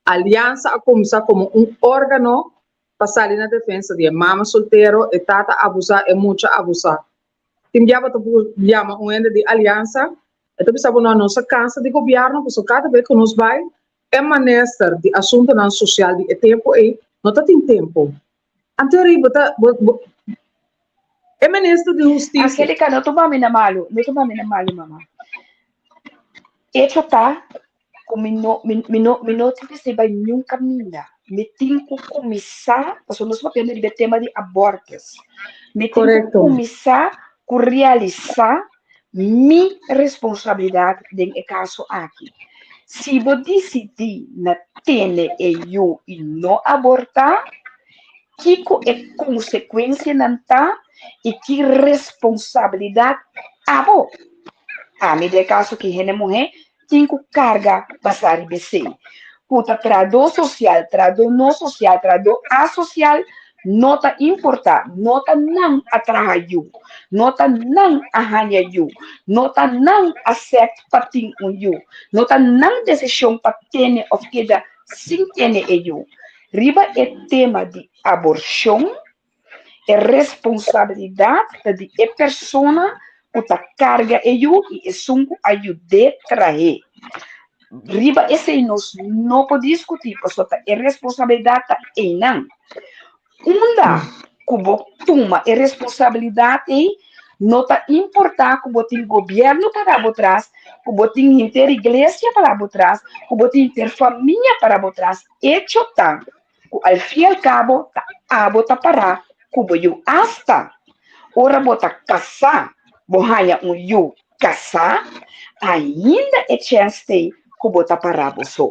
Aliança a começar como órgão para sair na defesa de mama solteiro e tata abusar e muita abusar. Tem já para chama ende de aliança. Então sabe na nossa casa de governo, porque cada vez que nós vai é maneira de assunto na social de tempo aí não tem tempo. Anterior, é ministro de justiça. Angélica, não estou me malo, mamãe. Isso tá, como não tem que ser nenhum caminho. Me tem que começar, porque nós vamos aprender o tema de abortos. Me tem que começar a realizar minha responsabilidade no caso aqui. Se você decidir na ter eu e não abortar, que é consequência não tá e que responsabilidade abo. A mim de caso que é mulher tem que carga passar e BC. Puta trado social, trado não social, trado asocial, nota importar, nota não atraiu, nota não arranha you, nota não aceita para ter you, nota não decisão para ter ou queda sem ter you. Riba é tema de aborção, é responsabilidade de a pessoa que carga you e é sungo ajude trazer. Riba esse nós não podemos discutir, porque é responsabilidade é não. Uma como toma é responsabilidade não está importar como tem governo para trás, como tem inter igreja para trás, como tem inter família para trás, hecho tá, ao fim e ao cabo a bota parar, como eu hasta, ora bota casar, bohanha eu casar, ainda é chance como bota parar você.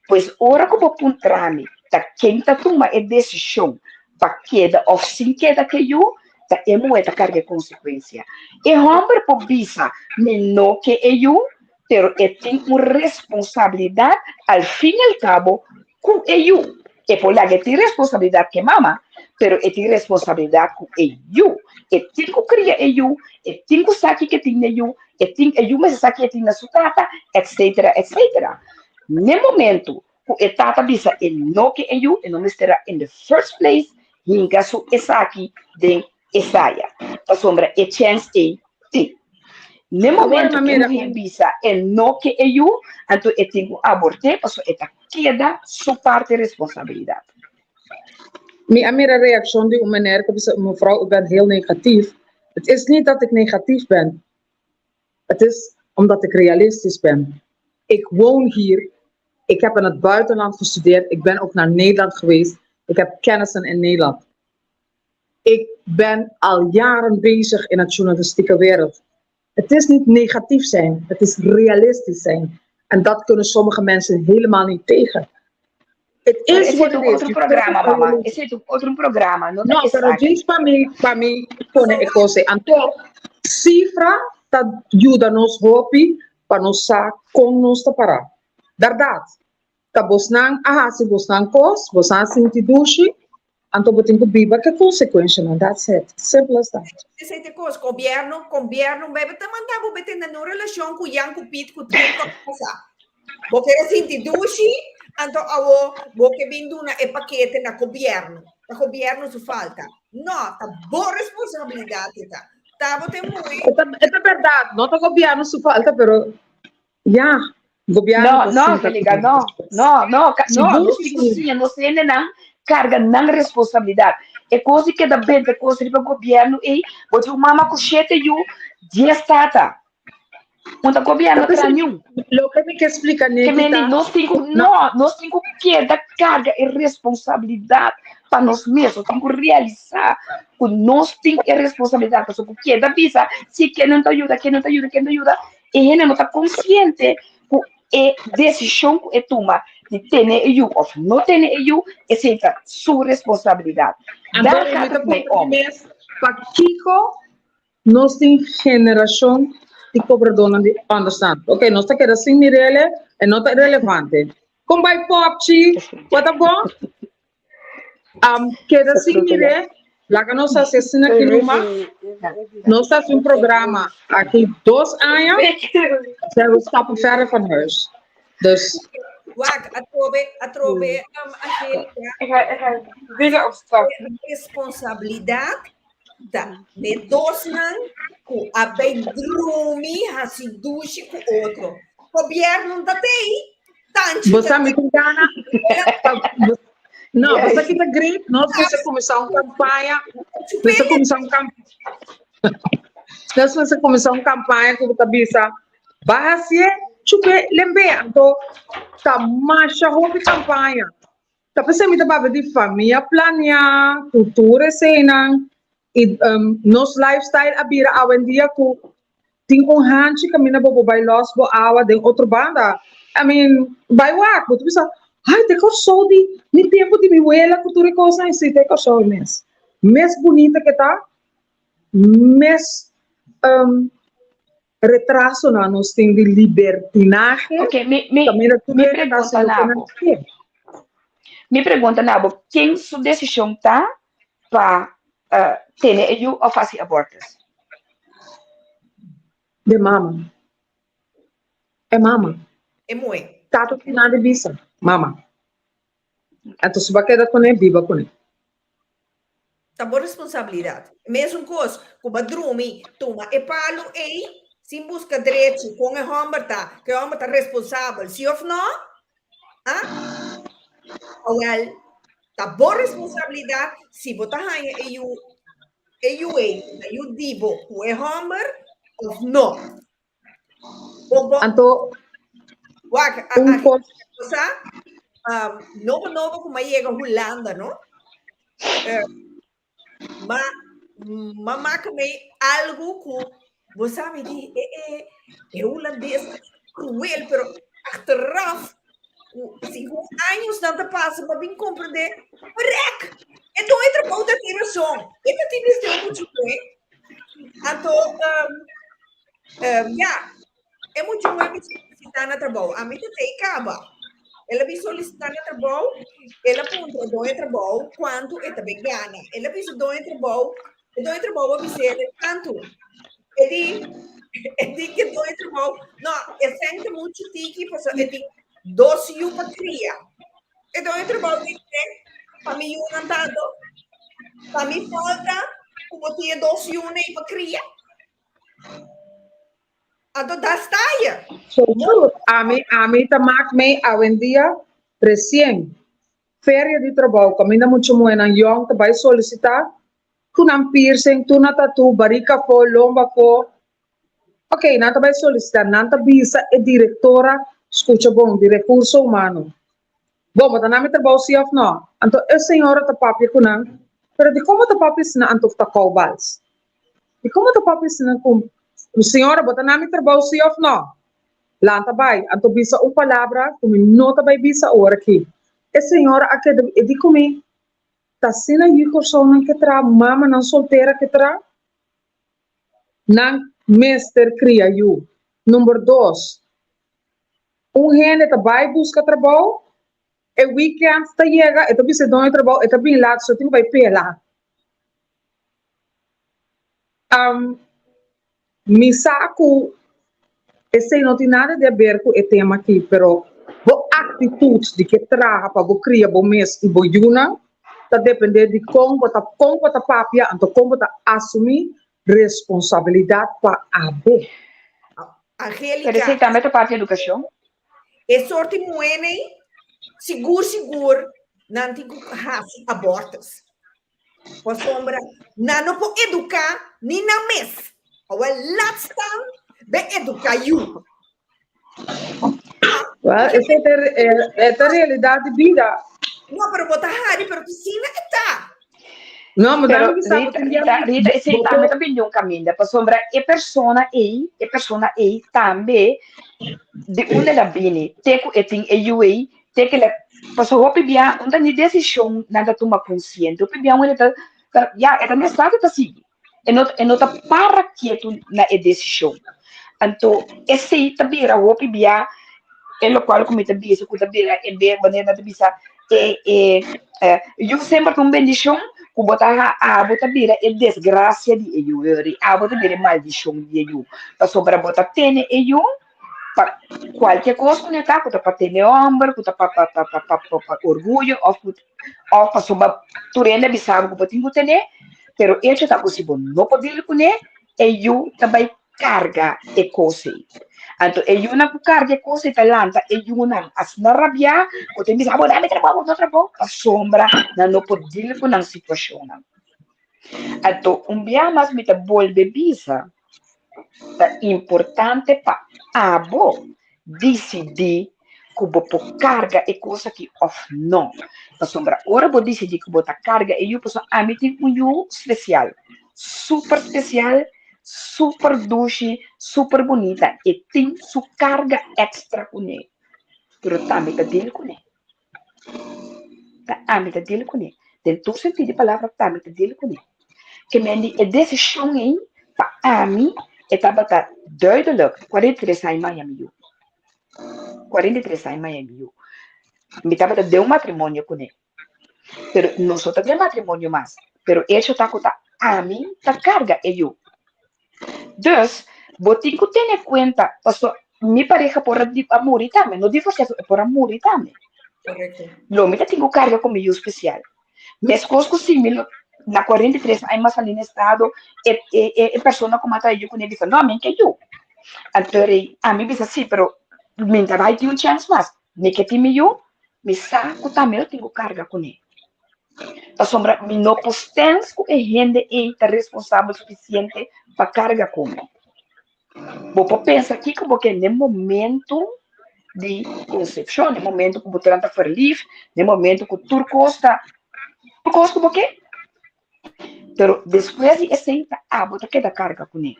Pois ora como puntrami, ta quem ta toma a decisão para queda ou sem queda que eu, ta é moeda carga consequência. E homem por bisa, menor que eu, pero tem uma responsabilidade al fim e al cabo com eu. E por lá que tem responsabilidade que mama, pero tem responsabilidade com eu. E tem que criar eu, e tem que saber que tem eu, e tem eu mas sabe que tem na sua tata, etc, etc. No momento que a tata bisa e não que eu, e não estará in the first place, hinga su esaki den esaya. A sombra e chance e ti. No momento que eu bisa e não que eu, então eu tenho que abortar, porque esta queda sua parte de responsabilidade. Mijn reactie die meneer, mevrouw, ik ben heel negatief. Het is niet dat ik negatief ben. Het is omdat ik realistisch ben. Ik woon hier. Ik heb in het buitenland gestudeerd. Ik ben ook naar Nederland geweest. Ik heb kennissen in Nederland. Ik ben al jaren bezig in het journalistieke wereld. Het is niet negatief zijn. Het is realistisch zijn. En dat kunnen sommige mensen helemaal niet tegen. Het is wat het is. Outro programa, mama. Esse é outro programa. Não, pero diz para mim, quando é coisa. Então, cifra tá ajuda nos hopi para nos sa com nos parar. Verdade. Tá bosnang, se bosnang kos, bosnang sinti dushi, então botem que biba que consequência, não dá certo. Simples as that. Esse é coisa, governo, bebe tá mandando beter na relação com yang com pit com tudo coisa. Porque sinti dushi, então vou que vindo na paquete na governo. A governo se falta. Não, tá boa responsabilidade tá. Tá botem muito. É verdade, não tá governo se falta, pero já governo. Não, Feliga, não, não sei não carga não responsabilidade. É coisa que dá bem, é coisa para o governo e você mama com chete e o dia está. Quando o governo para nenhum. Lo que me explica que nós temos que dar carga e responsabilidade para nós mesmos, temos que realizar que nós temos que responsabilidade para o que da visa, se que não te ajuda, e ele não está consciente que a decisão que toma de ter eu ou não ter eu, é sua responsabilidade. Dar carga para Kiko, nós temos geração de cobradora de understand. Ok, nós está assim Mirelle, é não está relevante. Como vai popchi, what bom? Queda assim Mirelle, lá que nós assistimos aqui numa, nós fazemos programa aqui 2 anos, we stappen verder van huis. Dus. Wag, atrobe, responsabilidade da nedosnan com a bedrumi hasi dushi com outro. Governo da TI, tanto. Você me engana? Não, você que tá grito, nós vamos começar uma campanha. Nós vamos começar uma campanha que você bisa bahasa chupe lembe então tá marcha hobby campanha. Tá pensando me tá de família planear, cultura cena e nos lifestyle abira awen dia ku ting hanchi kamina bobo by loss bo awa de outro banda. I mean, by what? But bisa ai, te corso ni tempo de mi abuela, cultura cosa, e te corso mes. Mes bonita que tá, mes retraso na nos tem de libertinagem. Ok, me pergunta, Nabo, quem sua decisão tá para ter eu ou fazer abortos? De mama. É mama. É muito. Tato que nada bisa. Mama. Então, se você quer com ele, viva com ele. Tá boa responsabilidade. Mesmo coisa, como a drumi, toma e palo e se busca direito com a homem que o homem tá responsável, se ou não, well, tá boa responsabilidade se botar aí eu digo com o homem ou não. Então, novo como chega a Holanda, não? Mas algo que você sabe é holandês cruel, pero achteraf 5 anos não te passa para vir compreender. Rec! Então, entra para outra direção. Esta direção é muito bem. Então, é muito bom que solicitar na trabalho. A mim tem acaba. Ela vai solicitar na trabalho, ela aponta do trabalho quanto é também ganha. Ela vai do trabalho vai ser tanto. É que do trabalho, não, é sempre muito tique, porque é de 12 anos para criar. E do trabalho tem que para mim não tanto. Para mim falta como tinha 12 anos para criar. Então, da staia. A mim também, hoje em dia, recém, férias de trabalho, como ainda muito muito young, tu vai solicitar, tu não piercing, tu não tatu, barriga po, lomba po. Ok, não tu vai solicitar, não tu visa, é diretora, escuta bom, de recurso humano. Bom, mas não me trabalho se ou não. Então, a senhora tá papi com não, pero de como tá papi se não, então tá caubals. De como tá papi se não, com senhora, bota na mi trabalho se ou não. Lá tá vai, então bisa uma palavra, como não tá vai bisa hora aqui. A senhora aqui de comer, tá sendo aí pessoa que tra, mama não solteira que tra, não mestre cria you. Número 2, gente tá vai buscar trabalho, e weekend tá chega, e bisa dono trabalho, e tá bem lá, só tem vai pela. Mi saco, esse não tem nada a ver com o tema aqui, pero a atitude de que traga para você criar bom mês e bom juna, tá depender de como tá papia, então como tá assumir responsabilidade para a B. A realidade. Pero esse também é parte da educação. É sorte moene, seguro, não tem abortos. Por sombra, não pode educar, nem na mesa. Ou é latstan, bem educar you. Well, essa é a realidade de vida. Não, pero botar hari, pero tu sina está. Não, mas Pero Rita, esse também também um caminho. Por sombra, é persona aí também de onde ela vem, teco e tem aí, teco ela passou a pegar onde a decisão nada toma consciente, o pegar onde tá já é também estado tá assim, e não tá para quieto na decisão. Então esse também era o pegar é o qual como também isso que também é bem maneira de bisa eu sempre com bendição que botar a botar bira é desgraça de eu a botar bira maldição de eu passou para botar tene eu qualquer coisa que está com para ter ombro, com para orgulho, ou para sobre tu ainda bisava que pode ter, pero ele está possível não pode ir com ele, e eu também carga e coisa. Então eu não carga e coisa talanta, eu não as na rabia, o tem bisava não me trabalho, a sombra não pode ir com a situação. Então dia mais me volve bisa. É importante para a decidir que você carga e coisa que off não. Para sombra, ora você decidir que você carga e eu posso emitir especial, super doce, super bonita e tem sua carga extra com ele. Pero também tá dele com ele. Também tá dele com ele. Tem todo sentido de palavra também tá dele com ele. Que me é decisão aí para mim. Estava duidelijk, 43 anos em Miami. 43 anos em Miami. Me estava de matrimônio com ele. Pero nós só temos matrimônio mais. Pero ele está com a mim, tá carga eu. Dus, botinho que ter em conta, porque minha pareja por amor e também, não divorciar é por amor e também. Correto. Lo me tenho carga comigo especial. Mas coisas similares. Na 43 anos mais ali no estado e pessoa como a eu conheço não a mim que eu então a mim pensa assim pero me vai ter chance mais me que time eu me saco também eu tenho carga com ele a sombra me não postens com a gente é responsável suficiente para carga com ele vou pensar aqui como que no momento de concepção no momento que você está feliz no momento que tu gosta como que pero depois de aceita você queda carga com ele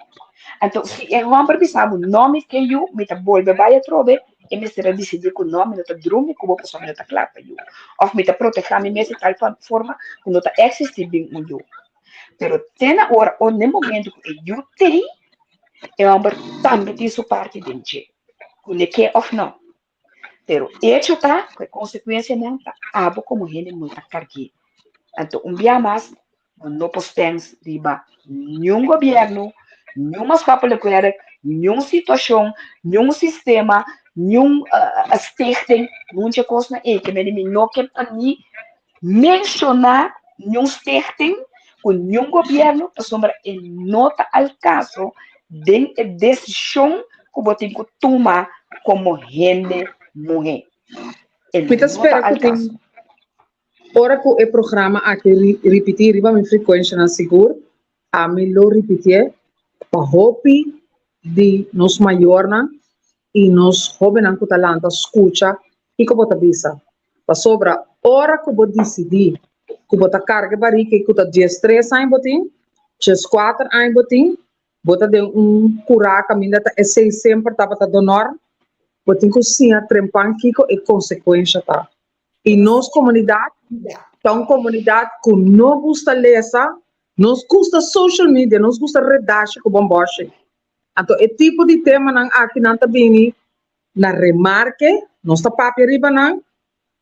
então se é um homem pensava o nome que eu me volve vai a trove e me será decidir que o nome não está drume como a pessoa não está clara para eu. Ou me está proteger me de tal forma que não está existir bem o eu. Pero tem a hora, ou no momento que eu tenho, é uma também tem sua parte dentro. Que quer ou não. Pero hecho está, que consequência não está. Abo como gente muito cargue. Então, dia mais, não postemos riba nenhum governo, nenhuma escola de guerra, nenhuma situação, nenhum sistema, nenhum stichting, muita coisa que me não quer nem mencionar nenhum stichting com nenhum governo, sombra e nota ao caso de decisão que você tem que tomar como gente mulher. Kita espera que tem ora que o programa aqui repetir riba minha frequência na seguro a me lo repetir para hopi de nos maiorna e nos jovens que talanta escuta e que bota bisa para sobra ora que bota decidir que bota carga barriga que bota 13 anos botin 4 anos botin bota de curar caminho tá é sempre tá para donor botin cozinha trempan kiko e consequência tá e nos comunidade então comunidade que não gosta lesa nos gosta social media nos gosta redação com bomboche então é tipo de tema nang aqui não tá bem na remarque nós tá papel riba nang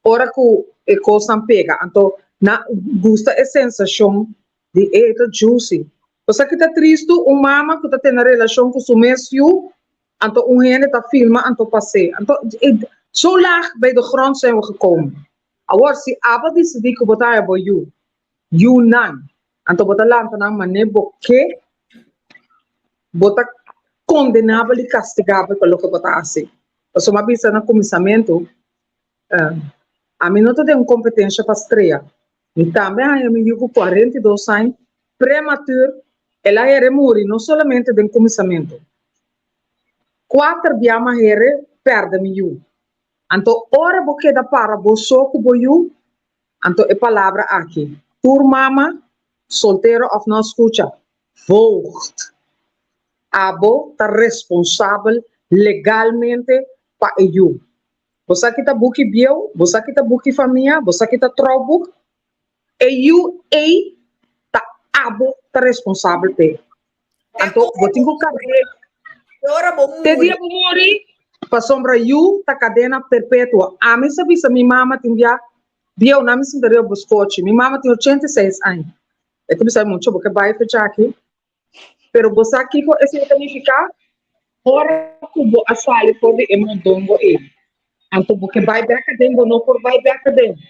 ora que é coisa pega então na gosta a sensação de eita juicy você que tá triste mama que tá tendo relação com seu mesmo então gente tá filma então passei então zo laag bij de grond zijn we gekomen. Agora, se aba decidir que botar é you não. Então, botar lá, então, mas nem porque botar condenável e castigável pelo que botar assim. Eu sou uma vez no começamento, a mim não tem competência para estrear. E também, a mim, com 42 anos, prematuro, ela era morrer, não somente no começamento. 4 biama here, perde-me eu. Então, ora você dá para você que boiu, então é palavra aqui. Por mama, solteiro ou não escuta, volgt. Abo está responsável legalmente para eu. Você que está buque bio, você que está buque família, você que está troubo, eu tá abo está responsável por. Então, eu tenho que carregar. Te dia para morrer. Para sombra you ta cadena perpétua. A mim sabe se minha mama tinha dia na minha cintura buscote. Minha mama tem 86 anos. É tudo sabe muito porque vai fechar aqui. Pero você aqui com esse significa ora cubo a sali por de emondongo e. Então porque vai back dentro não por vai back dentro.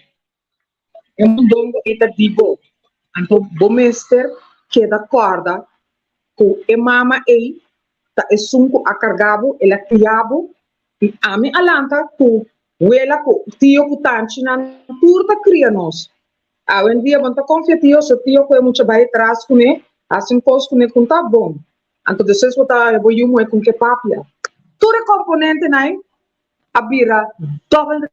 Emondongo e da digo. Então bo mister que da corda com e mama e ta é sunco a cargabo ela criabo e a mim alanta ku wela ku tio ku tanchi na turta cria nós a um dia vão tá confia tio se tio que muito vai atrás com né assim cos com né com tá bom então depois botar vou eu com que papia tudo componente nai a bira double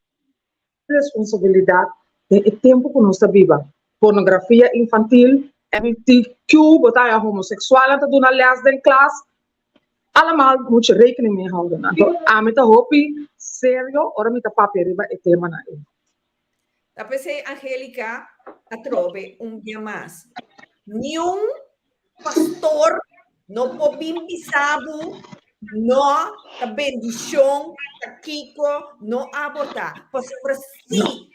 responsabilidade é tempo que nós tá viva pornografia infantil MTQ botar a homossexual anta dona aliás da classe allemaal moet je rekening mee houden. Met de hopi, serio, ora met de paperiba e tema na e. Da pensei, Angélica, a trove dia mais. Nenhum pastor, no pobim bisabu, no a bendição, a Kiko, no abortar. Pastor, sim,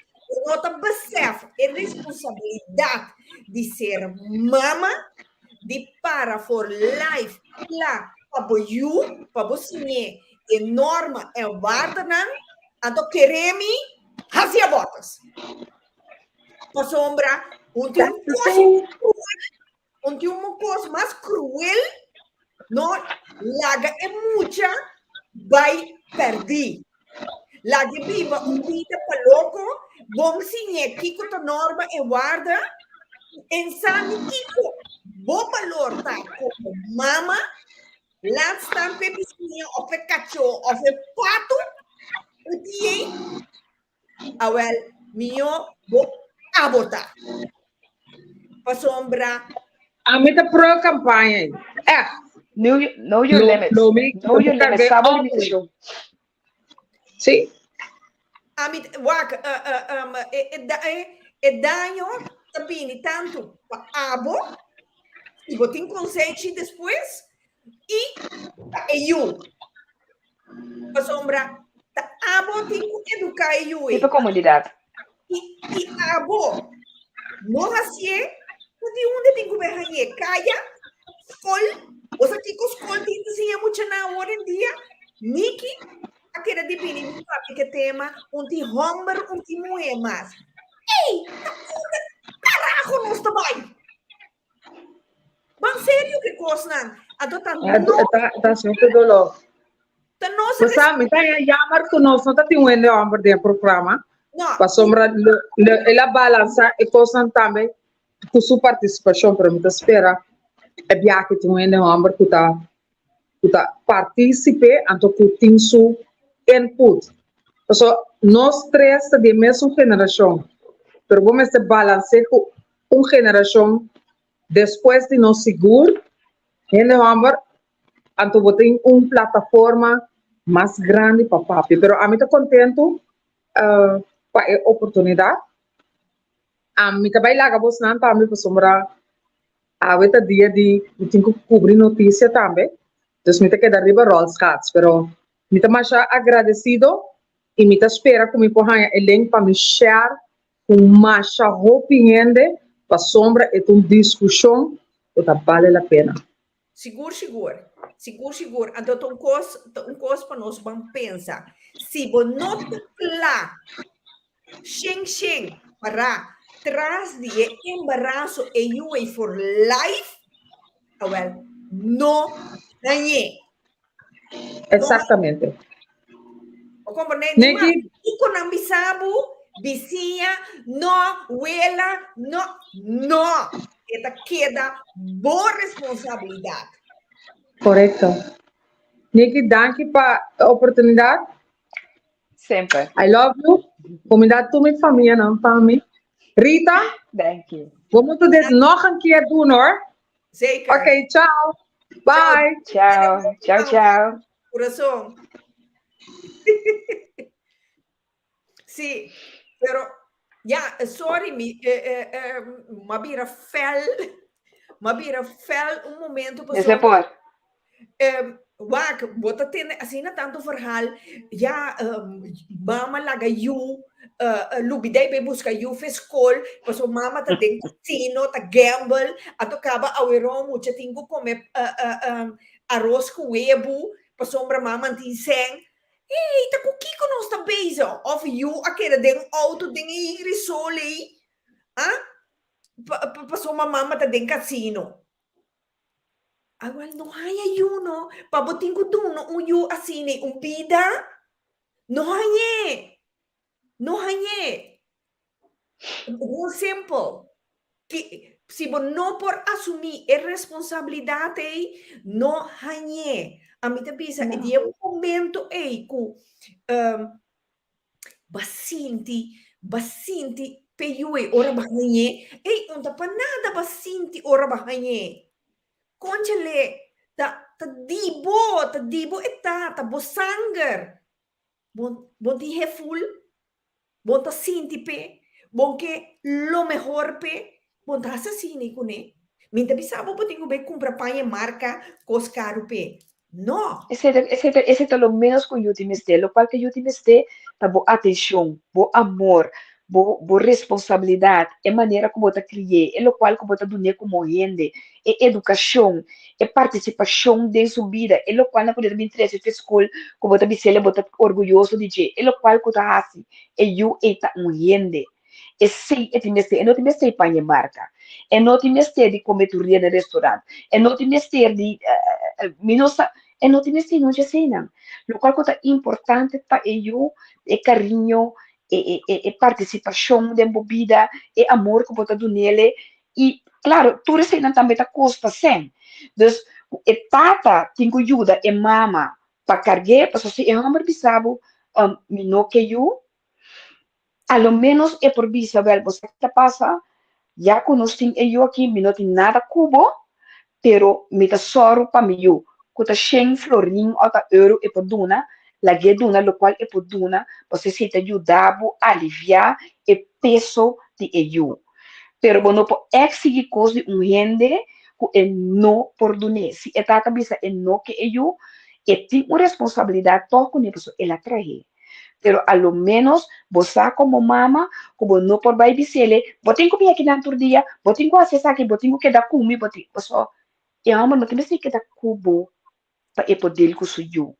não tá percebe a responsabilidade de ser mama, de para for life, lá. Para você enorme é o Vardanan, então queremos fazer votos. Para sombra, onde uma coisa mais cruel, não, laga é muita, vai perder. Laga viva vida para louco, bom sim, Kiko a norma é guarda, insano Kiko, bom valor tá como mama. Laat staan pepisinha of een cacho of een pato. Die awel mio bo abortar. Pa sombra. A mim tá pro campanha. Know your limits. Know your limits. Sabe a limitação. Sim. Amit wak e daño também tanto para abo e botin consente depois e eu a sombra ta abo tem que educar eu Tipo comunidade. e abo não assim de onde tem que ver caia escola os aqui com escola tem que ser muito na hora em dia Niki aquele de bini que tema ti homem ti mulher mas ei carajo não está bem mas sério que coisa não adota não Tá sempre dolor. tá não se Você sabe, tá aí, jammer que nós não tá tendo um homem de programa. não Para sombra, ela balança e coisa também com sua participação para mim espera é bem que tem um homem que tá participe, então que tem seu input. Então, nós três da mesma geração, pero vamos a balancear com uma geração depois de nós seguro, homem, então tem uma plataforma mais grande para papi. Pero a mim está contento para a oportunidade. A mim também lá acabou não também para sombra a veta dia de tenho que cobrir notícia também. Então me queda arriba rolls cats, pero me tá mais agradecido e me tá espera que me ponha elenco para me share com mais opinião para sombra e uma discussão que tá vale a pena. Seguro. Então, coisa para nós vamos pensar. Se você não lá, xing, para trás de embaraço e you for life, well, não ganhei. Exatamente. Como nem Neki, com ambisabu, vizinha, não, huela, não. Esta queda boa responsabilidade. correto. Neki, danke para a oportunidade. Sempre. I love you. Comunidade tu minha família, não para mim. Rita, Thank you. vamos dit nog een keer doen hoor. Zeker. Oké, ciao. Bye. Tchau. Coração. Sim, pero sorry, mabira fel momento para Esse é por. Wak, bota tem assim na tanto verhaal, mama laga you, lubidei be busca you feskol, paso mama ta den casino, ta gamble, ato acaba awero mucha tingo come arroz com huevo, paso mama tin seng. Ei, tá com que nós tá bezig? Of you aquele den auto den irisole, paso mama ta den casino. Agora não há you no, pabotin ko dun no you asine vida, não há um simple que se você não por assumir a responsabilidade, não há a mim também é de um momento aí que basinti peyue ora bahanye, ei não tá para nada basinti ora bahanye. Conchale, ta dibo ta bosanger. Bon ti full, bon ta sinti pe, bon que lo mejor pe, bon ta assassini kune. Minta bisabo po tingo be compra paia marca cos caro pe. No. Esse é lo menos que eu te meste, lo qual que eu te meste, tá bo atenção, bo amor, bo responsabilidade, é maneira como você cria, é lo qual como você dá como rende, é educação, é participação de sua vida, é lo qual na poder me interessa de escola, como você me você orgulhoso de dizer, é lo qual que você faz, é eu eta rende. É sei, é te meste, é não te meste para a marca, é não te meste de comer turia no restaurante, é não te meste de minosa, é não te meste não já sei não. Lo qual que é importante para eu é carinho, e participação de bebida, e amor que você dá nele, e claro, tudo isso também tá custa sem. Então, e tata tem que ajudar e mama para carregar, para se eu não bisabo, não que eu, ao menos é por bisabel, você tá passa, já conhecem eu aqui, não tem nada cubo, pero me tá soro para mim, que tá 100 florim ou tá euro e por duna, la gueduna, lo qual é poduna, você se te ajudar a aliviar o peso de eu. Pero você não pode exigir coisas de gente que não perdone. Se é a cabeça é não que eu, tem uma responsabilidade toda com a pessoa, ela traz. Pero a lo menos você como mama, como não por vai dizer, vou ter que comer aqui dentro do dia, vou ter que acessar aqui, vou ter que dar comida, vou ter que só, e a mama não tem que dar cubo para poder com o seu.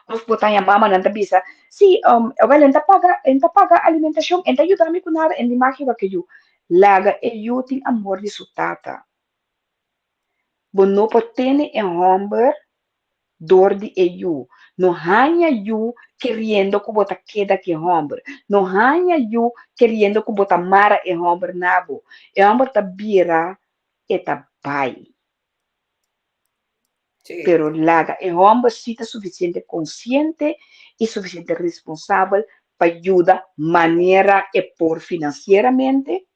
Of botar a mama não bisa, sim, well, enta paga alimentação, enta ajuda me com nada, enta imagina que eu laga e eu tenho amor de sua tata. Bom, não pode ter homem dor de eu. Não hanya eu querendo que bota queda que homem. Não hanya eu querendo que bota mara e homem nabo. E homem tá bira e tá pai. Sí. Pero laga e homem se tá suficiente consciente e suficiente responsável para ajudar maneira e por financeiramente.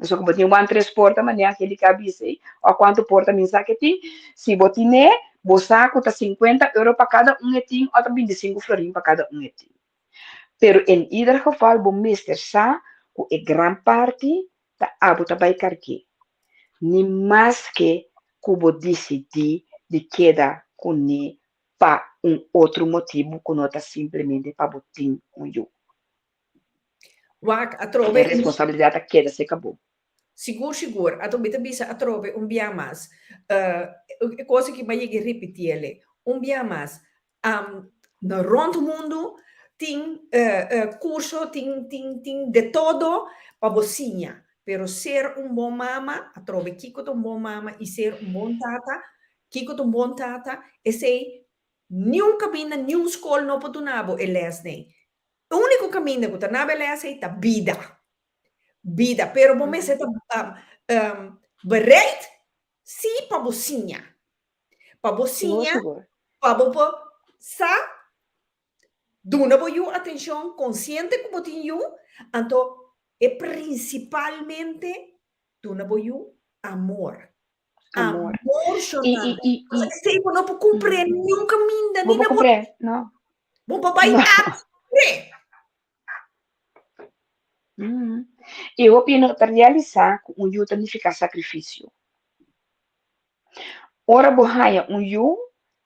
Só que botinho um transporte maneira aquele cabeça ou quanto porta mensagem tem. Se botinho você custa 50 euros para cada um etim, ou 25 florins para cada um etim. Pero em ieder geval, o mister sa, o é grande parte da abo vai carque. Nem mais que cubo decidir de queda com ne para outro motivo que não está simplesmente para botar eu. Wak A atrove responsabilidade da queda se acabou. Sigur, ato bita bisa atrove un biamas. Cosa que vai repetir un biamas. No rond mundo tem curso, tem de todo para você. Pero ser um bom mama, atrove kiko um bom mama e ser um bom tata, kiko um bom tata, e sei nenhum caminho, nenhum escola não pode nabo e les nem. O único caminho que tu nabo les é a vida, pero você está bereid sim para você, para sa dona boiu atenção consciente como tinha, então é principalmente dona boiu amor. Amor. Chorando. Sei que não pode cumprir nenhum caminho, nem não cumprir, não. Bom papai cumprir. Eu opino para realizar um yu significa sacrifício. Ora bohaia yu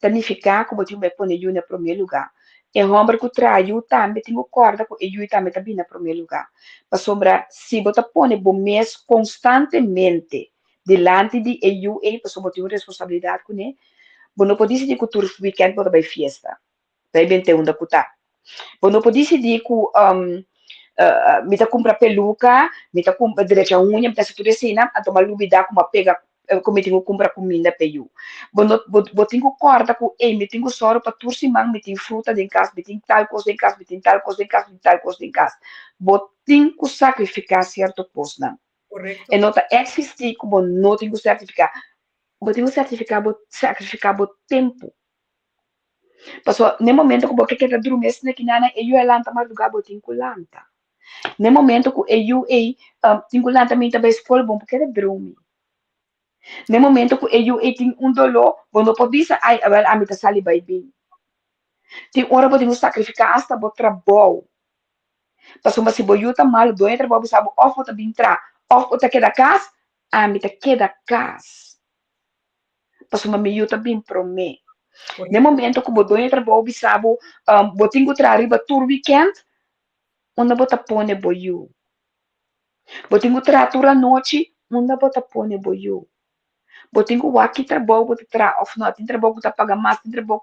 significa como tu me põe yu no primeiro lugar. E homem que trai yu também tem corda com yu também tá bem no primeiro lugar. Para sombra se você põe bom mês constantemente delante de yu e para sombra tem responsabilidade com ele. Bom não pode decidir que o weekend pode vai festa. Vai bem ter da puta. Bom não pode decidir que me tá compra peluca, me tá compra direito a unha, me tá tudo assim, a tomar lubida como pega, como tenho compra comida para eu. Bom tenho corda com me tenho soro para turcimang, me tenho fruta em casa, me tenho tal coisa em casa, me tenho tal coisa em casa, me tenho tal coisa em casa. Bom tenho que sacrificar certo coisa, não. Correto. E não tá existir como não tenho que sacrificar. Bom tenho que sacrificar o tempo. Passou no momento que você quer dormir, se não que nada, eu lanta mais lugar, bom tenho que lanta. No momento que eu tenho também também escola bom porque é dormir. No momento que eu tenho dolor, bom não pode dizer ai a minha sali vai bem. Tem hora que eu sacrificar hasta o trabalho. Passou mas se eu tá mal, doente trabalho sabe off tá bem entrar, off tá queda casa, a minha queda casa. Passou mas eu tá bem promê. No momento que eu doente trabalho sabe, eu tenho que trabalhar todo weekend. Onde bota pone boiu. Botingo tratura noite, onde bota pone boiu. Botingo aqui trabalho, bota tra, of not, tem trabalho que tá paga mais, tem trabalho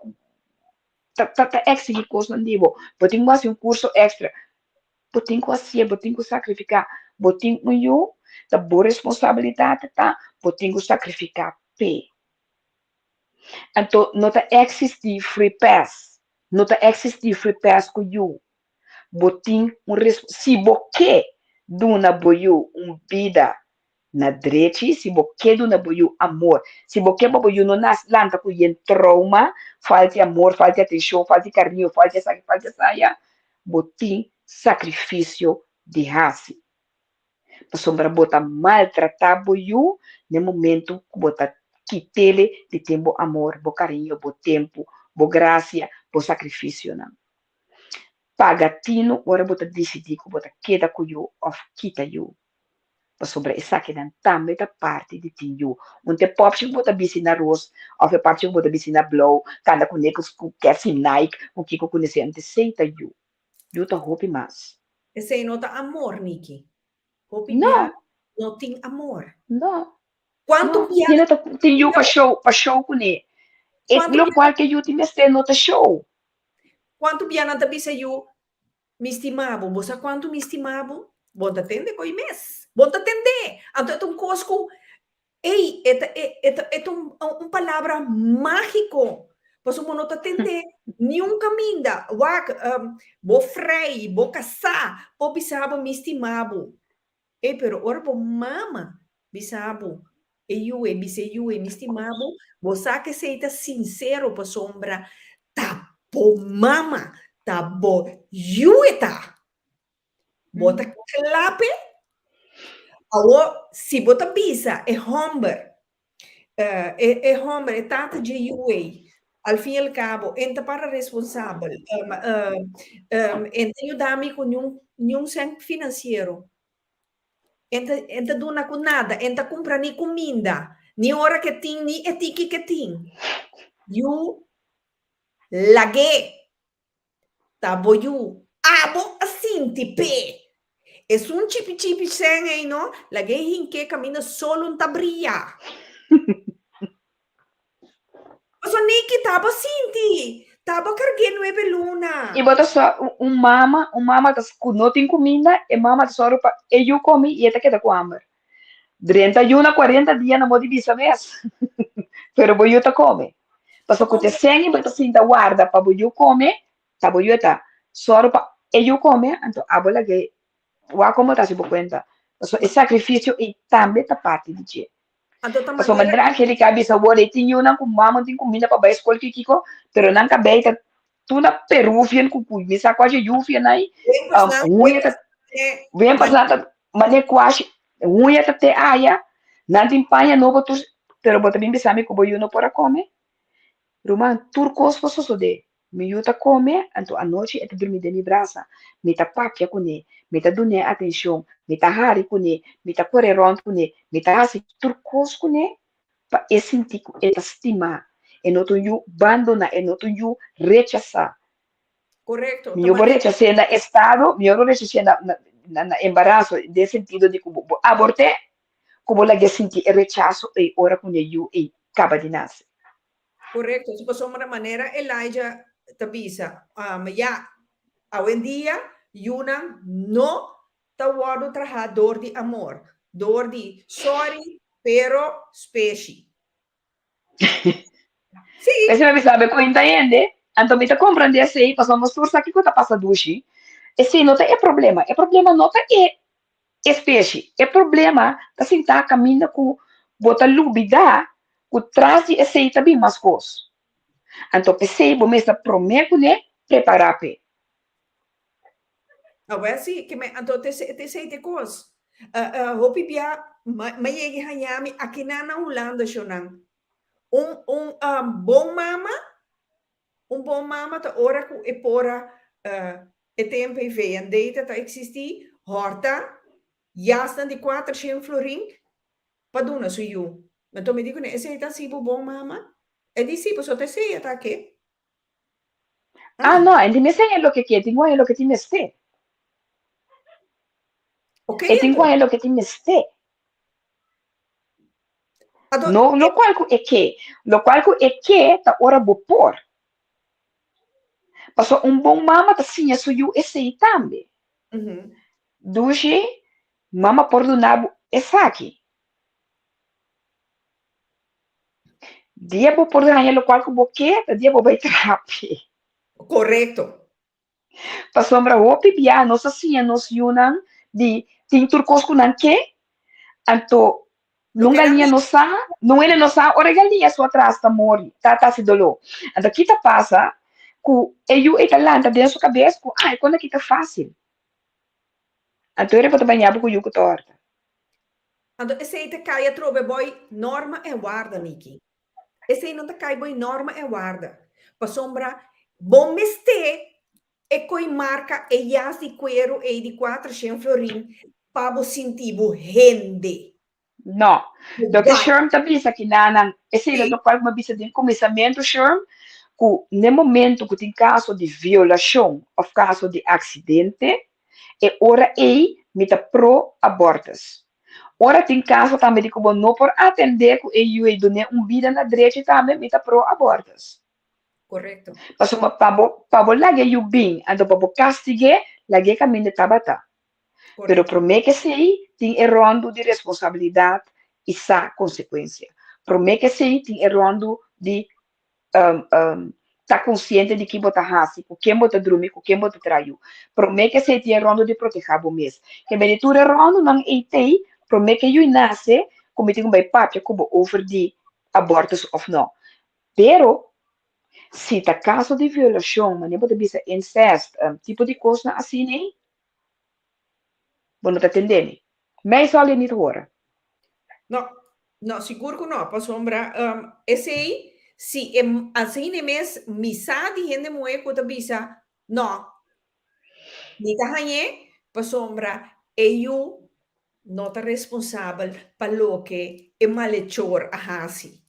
que exige coisa não digo. Botingo assim curso extra. Botingo assim, botingo sacrificar. Botingo eu, da boa responsabilidade tá, botingo sacrificar p. Então, não tá existe free pass. Não tá existe free pass com you. Botin se boque duna boiu vida na direita, se boque duna boiu amor, se boque boiu no nas lanta com trauma, falta amor, falta atenção, falta carinho, falta saia, botin sacrifício de raça. Para sombra bota maltratar boiu no momento que bota quitele de tempo amor, bo carinho, bo tempo, bo graça, bo sacrifício não. pagatino, ora bota decidi que bota queda com you of kita you. Pa sobre essa que dan também da parte de ti you. Te pop que bota bisi na roos, of a parte que bota bisi na blow, cada com necos com kersi Nike, com kiko com esse anteseita you. You ta hopi mas. Esse aí não tá amor, Nikki. Hopi Não, não tem amor. não. Quanto No, tiene to tin you pa show con e. E lo qual que you ti meste no ta show. Quanto biana ta bisa you mi estimavo, bosa quanto mi estimavo, bon atende coi mes. Bon atende. Anto é um cosco, ei, é um palavra mágico. Posso não te atender nenhum caminho, wak, bo frei, bo casar, bo bisabo mi estimavo. E pero ora bo mama, bisabo. E bise mi estimavo, bo saque seita sincero pa sombra, tá bo mama, tá bo yueta. Bota clape, se bota bisa, é homber, é homber, é tata de UA. Al fim e al cabo, enta para responsável, enta ajudar-me com nenhum centro financeiro. Enta dona com nada, enta compra nem comida, nem hora que tem, nem etiki que tem. You lage, tá bo you, abo assim, tipe. É um chipi sem aí, não? Lage hinke camina solo um tabria. Mas o Niki tava assim, tava carregando a beluna. E bota só mama não tem comida, e mama só para e eu come e até queda com hambre. 31, 40 dias não pode bisa mês. Pero boiu ta come. Passo que te sengi, bota assim da guarda para boiu come, tá boiu tá. Só para e eu come, então a bola que o como tá se por conta. Passo é sacrifício e também tá parte de ti. Passo mandar aquele que avisa o boletim não com mama tem comida para escola que kiko, pero não cabeita tu na peruvian com me sacode jufia aí. Vem passar mas é quase unha te aya, não tem panha novo tu, pero bota bem besame que boiu não para comer. Roman turcos posso so de. Me yuta come, anto a noite é dormir de mi brasa. Me ta papia com ele, me ta dune atenção, me ta hari com ele, me ta corre rond com ele, me ta hasi turcos com ele, pa e sentir que eta estima, e não tu yu abandona, e não tu yu rechaçar. Correto. Eu vou rechazar na estado, eu vou rechazar na embaraço, de sentido de como aborté, como la que sentir rechazo e ora com ele e acaba de nascer. Correcto, se pasó de una manera, Elijah te avisa, ya, hoy en día, Yuna no te guardo trabajador de amor, dor de sorry, pero specie. Sí. Ese me sabe cuenta yende, anto me te comprende assim, passamos força aqui quando passa dushi. Esse não é problema não é espécie, é problema tá sentar caminha com bota lubida, o traje esse também mais coisas. Então pensei, vou mesmo prometo né, preparar pe. Agora sim, que me então te sei de coisas. Hopi bia, mayegi hayami aqui na Holanda shonan. Bom mama ta ora ku e pora e tempo e vem andata ta existi horta jastan di 400 florin paduna su you. Mas tu me dico ne sei ta si bom mama? E di sì, posso te sei ta che? No, e me sei lo che chiedi, non è lo che ti meste. Ok. E ti è lo che ti meste. No, lo qual è che ta ora bo por. Passo un buon mamma ta signa su you e sei tambe. Dushi, mamma por donabo e saki. Diabo por donare lo qual bo che, ta diabo vai trapi. Corretto. Passo ambra hopi bia, nossa signa nos yunan di tin turcos kunan che, anto non galinha não sa, não ele não sa, ora galinha sua atrás tá mori, tá se dolou. Então aqui tá passa, com eu e talanta dentro sua cabeça, com quando aqui tá fácil. Então ele pode banhar com o torta. Então esse aí te cai a trobe boy norma e guarda Niki. Esse aí não te cai boy norma e guarda. Pa sombra bom meste e coi marca e jas di cuero e di 400 florin para sentir rende. No, Dr. Vai. Sherm também isso aqui na esse é Sim, do qual uma visa de começamento Sherm, que no momento que tem caso de violação ou caso de acidente, é hora aí mita pro abortos. Ora tem caso também de como não por atender que eu e done vida na direita também mita pro abortos. correto. Mas uma pabo lage you bem, ando pabo castigue lage caminho de tabata. Pero Correto. promete que sim, tem errando de responsabilidade e essa consequência. Promete que sim, tem errando de tá consciente de que bota raci, com quem bota dormir, com quem bota traiu. Promete que sim, tem errando de proteger o mês. Que bem tu errando não eitei, promete que eu nasce, como tem um bem papel como over de abortos ou não. Pero se tá caso de violação, mas nem pode ser incesto, tipo de coisa assim, né? Bueno, tá entendendo? Mas só ali não hora. No, no, seguro que não, para sombra. Esse aí, se assim nem mês, misa de gente moe que bisa, não, ni tahanhe, para sombra, eu não tá responsável para o que é malhechor a hasi.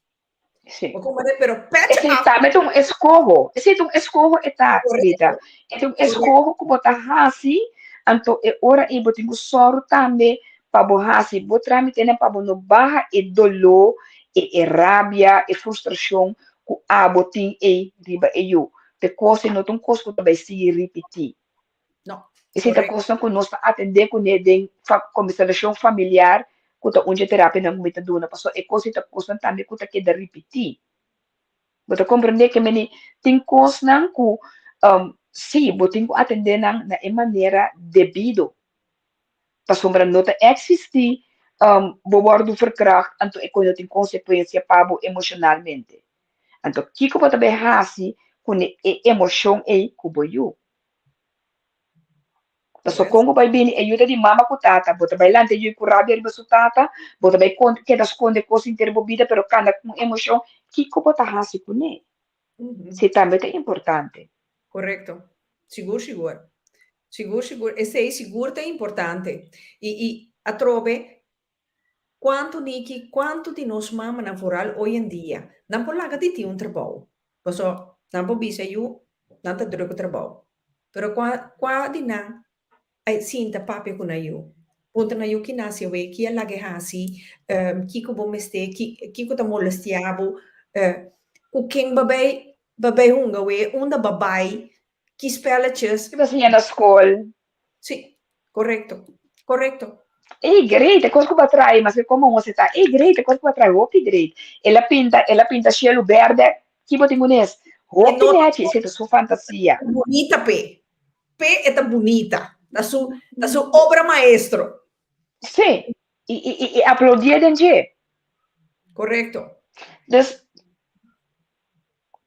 Sim. Pero patch Esse up, tá, mas um escorro. Esse é um escorro eta, Rita. correto, É um correto, escorro que bota hasi, anto é hora e botinho soro também para bo hasi, botra me tem para no barra e dolor e rabia e frustração que a botin e riba e eu. Te coisa não tem coisa que vai se repetir. no, Esse tá correto, coisa que nós atender com ele de conversação familiar, que tá onde terapia não me tá dando, passou é coisa tá coisa também que tá que repetir. Você compreende que meni tem coisas não que sim, você tem que atender não na maneira devido para sombra nota existir bordo verkracht então é quando tem consequência para emocionalmente então que que você vai fazer com a emoção aí que você Paso correto. Congo vai bem ajuda de mama com tata, bota vai lá te com rabia riba su tata, bota vai que das conde coisa inteira bobida, pero cada com emoção, que que bota hasi com né? Se também é importante. Correcto. Seguro, seguro. Seguro, seguro. Esse aí, seguro é importante. E a trove, quanto de nós mama na rural hoje em dia, não por lá que tem um trabalho. Porque não por bisa eu, não tá duro com trabalho. Pero qua de não, ai sinta papi com eu. Punta na eu que nasce we, que é lá que hasi, que bom este, que tá molestiabo, o quem babay hunga we, unda babay, que spelletjes. Se você ia na escola, Sì, corretto, corretto. é great, coisa que vai trair, mas como você tá, é great, coisa que vai trair, hopi great. Ela pinta cielo verde, que botem unes, E hopi non né, isso é sua fantasia. bonita pe. Pe è bonita. Da su obra maestro. Sim, e aplaudir den je. Corretto. Dus,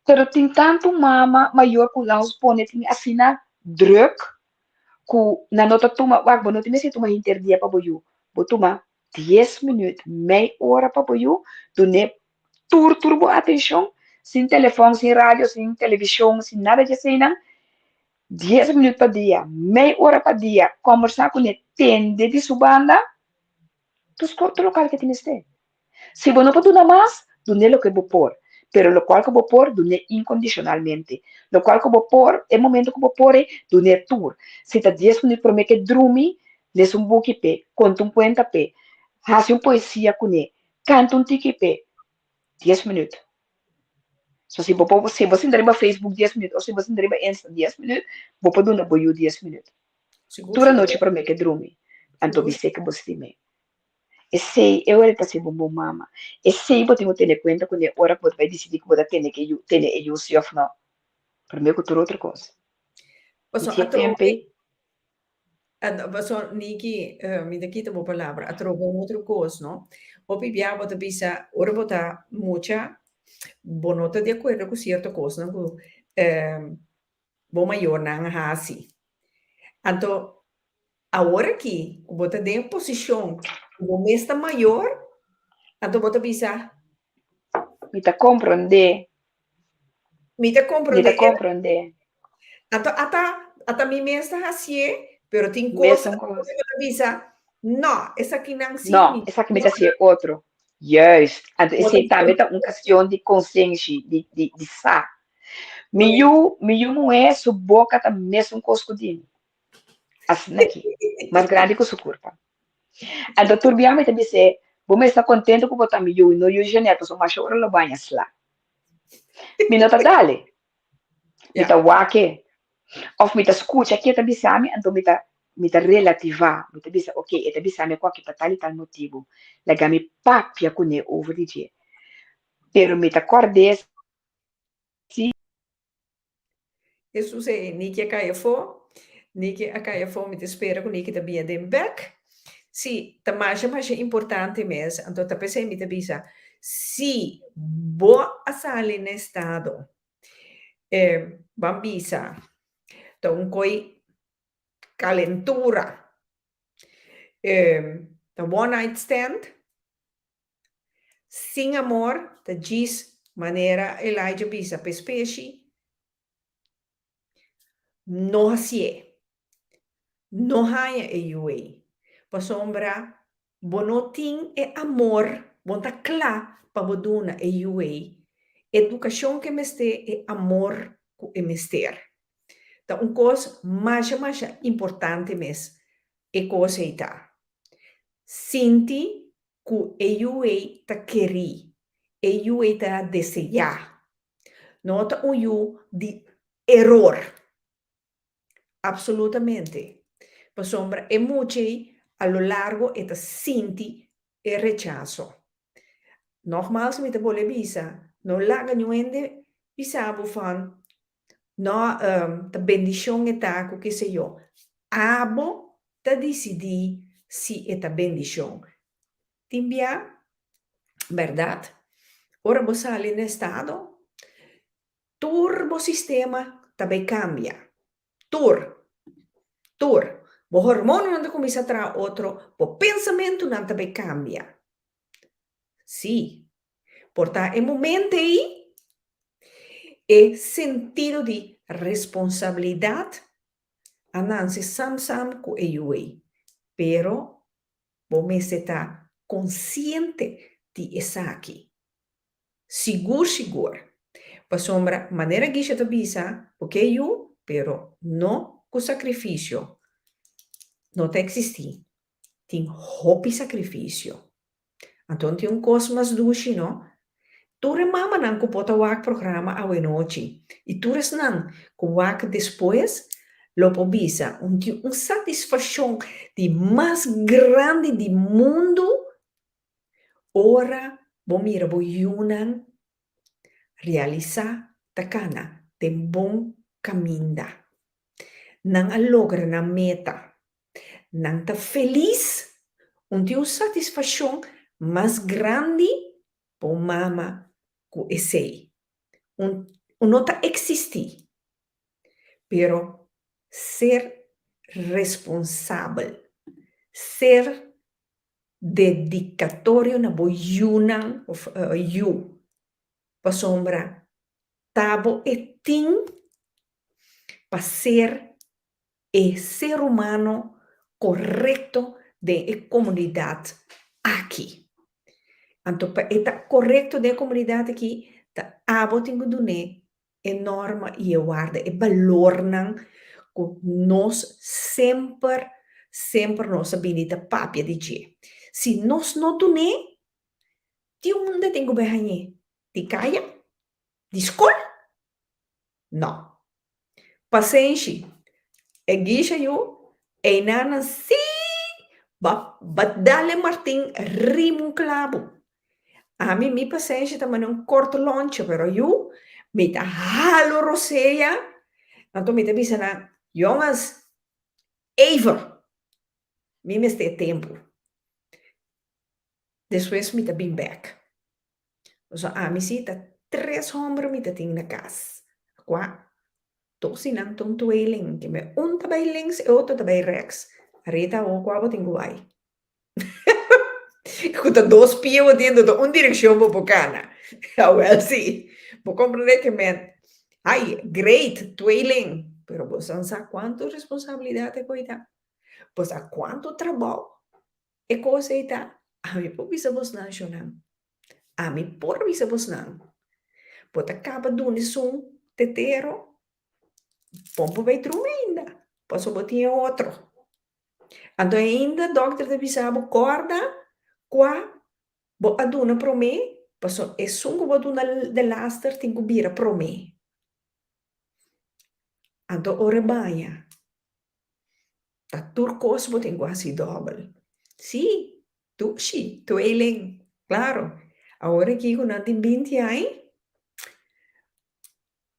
pero tem tanto mama maior que lá os põe, tem assim na druk, que na nota toma, wag, não tem se toma interdia para boiú, vou tomar 10 minutos, meia hora para boiú, tu ne turbo atenção, sem telefone, sem rádio, sem televisão, sem nada de assim, não. 10 minutos para dia, meia hora para dia, conversar com ele, tende de sua banda, tu escolhe o local que tens de. Se você não pode dar mais, tu não é o que vou pôr. Pero lo qual que vou pôr, tu não incondicionalmente. Lo qual que vou pôr, é momento que vou pôr, tu não tour. Se tá 10 minutos para mim que dormir, lês um book pé, conta um cuenta pé, faz uma poesia com ele, canta um tique pé, 10 minutos. So, se você não Facebook 10 minutos, ou se você não Insta 10 minutos, vou pôr na boiú 10 minutos. Sicuro, Toda sicuro. noite para mim que dormir. Então, Sicuro. você que você tem. E sei, eu era assim bom mama. E sei, eu tenho que ter conta quando é hora que você vai decidir que você tem que ter eu se ou não. Para mim, é outra coisa. Passo E a tempo, trove, passo Niki, mi da kita bo palavra, a trove outra coisa, no? O pibia bota bisa, ora bota mucha, bonota de acordo com certa coisa, no? Bom maior na hasi. Então, agora que bota de posição, o mês está maior, então bota bisa, me tá compreender, me te me tá compreender. compreender. Então, ata Até mim mesmo está assim, pero tem coisa Mesma coisa. que avisa, não, essa aqui não se Não, essa aqui vai ser outro. Yes. Então, esse também é uma questão de consciência, de sa. Miu não é sua boca tá mesmo coscudinho. Assim aqui. Mais grande que o seu corpo. Então, turbiamente também se, vou estar contente com o botar miu, no eu janeiro, só mais hora lo banhas lá. Minota dale. Mita wake. Of mita escuta aqui também sabe, então mita relativar, mita bisa, ok, eta bisa me qualquer tal motivo. Lega mi papia com ne over DJ. Pero mita cordes Isso é, Niki a caia fo, me te espera com Niki também de back. Se tá mais importante mesmo, então tá pensando me te bisa, se boa a sala no estado, bambisa, então coi calentura, the one night stand, sem amor, the diz maneira Elijah bisa pespeshi, no hasie, no haya e pa sombra, bonotin e amor, bonta clá pa boduna e educação que meste e amor que mester. Então, coisa mais importante mesmo é coisa ita. Sinti que e ta queri, e ta desejar. Nota de error. Absolutamente. Por sombra, é muito a lo largo eta sinti e rechazo. Nogmaals, met de bolle visa, no laga nuende bisabo van, no de bendición eta, que sé yo, abo te decidí si eta bendición. Timbia, verdad? Ora vos sale en estado, turbo sistema também cambia. Tur. O hormônio não começa a trazer outro, o pensamento não também cambia. Sim. Portanto, é momento aí, é sentido de responsabilidade, a Nancy sam com ele. Pero, você está consciente de isso aqui. Seguro. Para sombra, maneira que você bisa, porque eu, pero não com sacrifício. Não te existir. Tem hobby sacrifício. Então, tem coisa mais doce, não? Tu remama não que pode o programa à noite. E tu não, que o depois, lo pobisa, uma satisfação de mais grande do mundo. Ora, vou mira, vou yunan, realizar takana, de bom caminho. Não a logra na meta. Não está feliz, uma satisfação mais grande para mama que esse. Não está existir. Pero ser responsável, ser dedicatório na boiuna you, para sombra, tabo e tim para ser e ser humano correto de comunidade aqui. Então, para correto de comunidade aqui, tá abo tenho dune enorme e guarda e valor não que nós sempre nós habilita papia de je. Se nós não dune, de onde tenho berranhe? De caia? De escola? Não. Paciência. E guicha eu e nana sim, badale Martin rimo clavo. A mim me paciência também um corto longe, pero eu me tá halo roseia, então me tá bisana, jongens, even, me este tempo. Depois me tá bem back. So a mim se tá 3 hombres me tá tem na casa. Qua tosi nang tong tweeling, que me un tabay links e outro tabay rechts. Rita o quabo tengo aí. Kuta 2 pies dentro de uma direção para bocana. Well, sim. Vou compreender que men. Ai, great tweeling. pero vos sabes cuánto responsabilidad te cuida. Pues a cuánto trabajo e cosa está. A mí por visa vos não chorar. A mí por visa vos não. Pode acaba dando um tetero. Pompo vai trum ainda. Passou botinha outro. Então ainda doctor de bisabo corda qua bo aduna pro me. Passou é sungo boduna de laster tingo bira pro me. Então ora banha. Tá turcos botinho quase double. Sim, tu sim, tu eilen. Claro. Agora que eu não tenho 20 anos,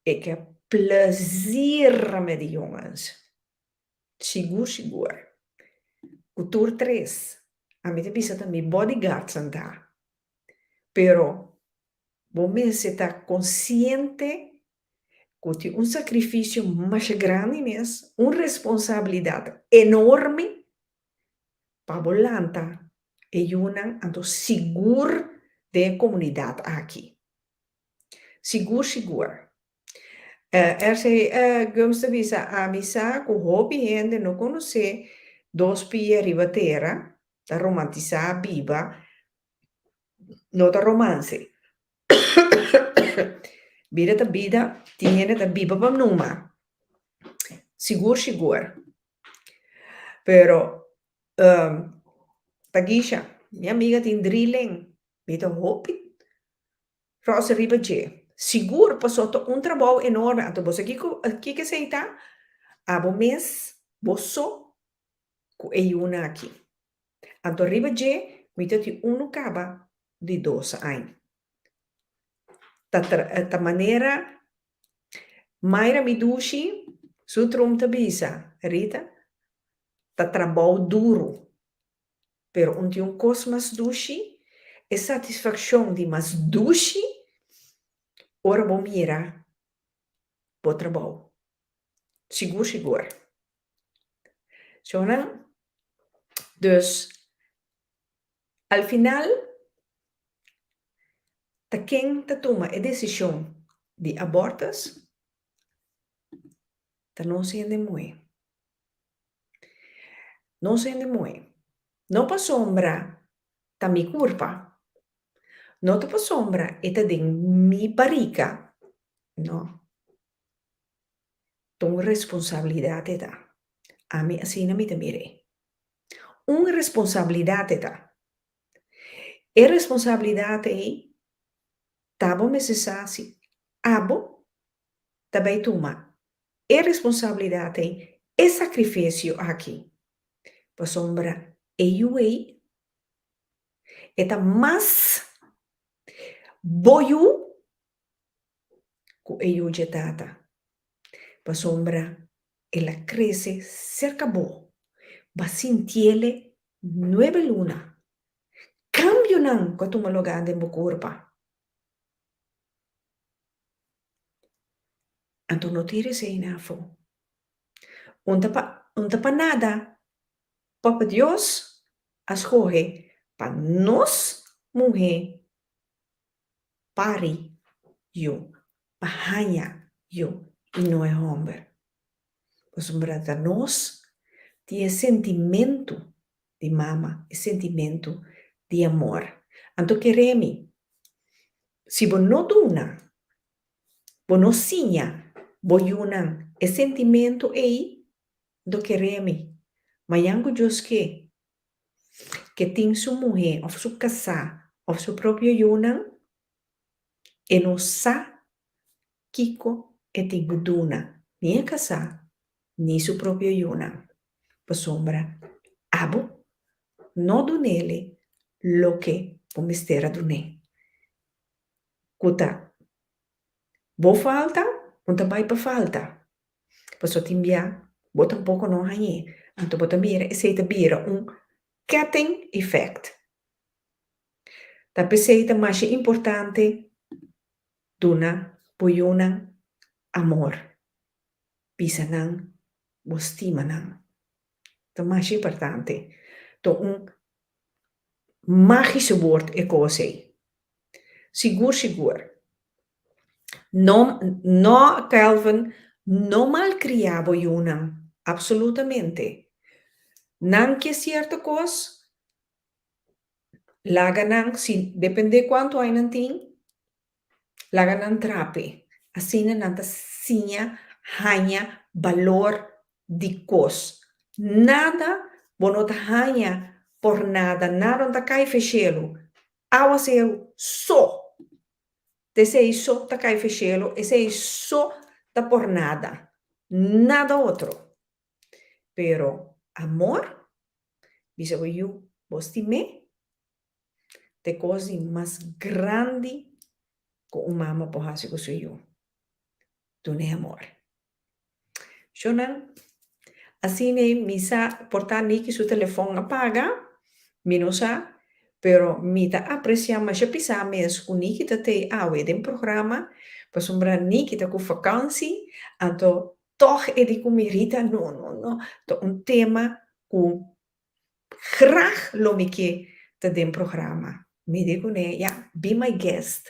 é que é plezier met die jongens. Sigur. Cultura 3. A mim te pisa também bodyguards andar. Pero, você está consciente que tem um sacrifício mais grande mesmo, uma responsabilidade enorme para volanta e uma ando seguro da comunidade aqui. Sigur. Gumsta bisa amisa ku hobby gente no conoce dos pia ribatera da romantiza biba no da romance. Vida da vida tiene da biba pam numa. Sigur. Pero tagisha, minha amiga tem drilling, vida hobby. Rosa ribaje. Sigur passou um trabalho enorme. Então, você aqui que você está, há mês, você é uma aqui. Então, arriba de, muito de acaba de 2 anos. Da maneira, Mayra Midushi, sutrum tabisa, Rita, da trabalho duro. Pero onde cosmas dushi, é satisfação de mas dushi, ora bom mira, bom trabalho. Sigur. Zo não? Dus, al final, quem toma a decisão de abortos, não se endemue. Não se endemue. Não para sombra, tá mi culpa. Não para sombra, é de mi barriga. Não. Então, responsabilidade da. A mim, assim, não me temere. Uma responsabilidade da. E responsabilidade é, tabo necessário, abo, também toma. E responsabilidade é sacrifício aqui. Para sombra, eu é mais boio que eu já data. Para sombra, ela cresce cerca bo. Va sentirle 9 luna. Cambio não que tu malogada em corpo. Então não tire se inafo. Unta pa nada. Papa Deus escolhe para nós mulher pare eu, pahanha eu e não é homem. Pois para nós tem sentimento de mama, sentimento de amor. Então queremos, se você não duna, você não sinha, você não, esse sentimento aí, do queremos. Mas yango Deus que tem sua mulher, ou sua casa, ou seu próprio yunang, e não sabe kiko e tem duna, nem a casa, nem seu próprio yunang. Por sombra, abo, não do nele, lo que o mistera do ne. Kuta, bo falta, não vai para falta. Por so timbia, bo tampouco não hanhe. Então, você mira, esse vira ketting effect. Da peseta mais importante, duna, poiuna, amor. Pisa não, estima não. Então, mais importante. Então, magische woord é coisa. Sigur. Não, Calvin, no malcriavo una, absolutamente. Nanche cierta cosa, la ganan, si, depende quanto hai nantin, la ganan trape. Assim nanta sinha, hanya, valor di cos. Nada, bonota hanya por nada, nada não cai fechelo. Awa seu só. Te sei só tá cai fechelo, e sei só tá por nada. Nada outro. Pero amor, dice eu, vos me, te cosi mais grande que uma mama porrase que sou eu. Tu ne amor. Shonan, assim ne misa portar niki su telefone apaga, minusa, pero mita aprecia mas pisa mes ku niki te awe den programa, pa sombra niki ta ku vakantie, anto toch e di ku mirita no, to un tema ku graag lo miki te den programa. Mi dico ne, ja, be my guest.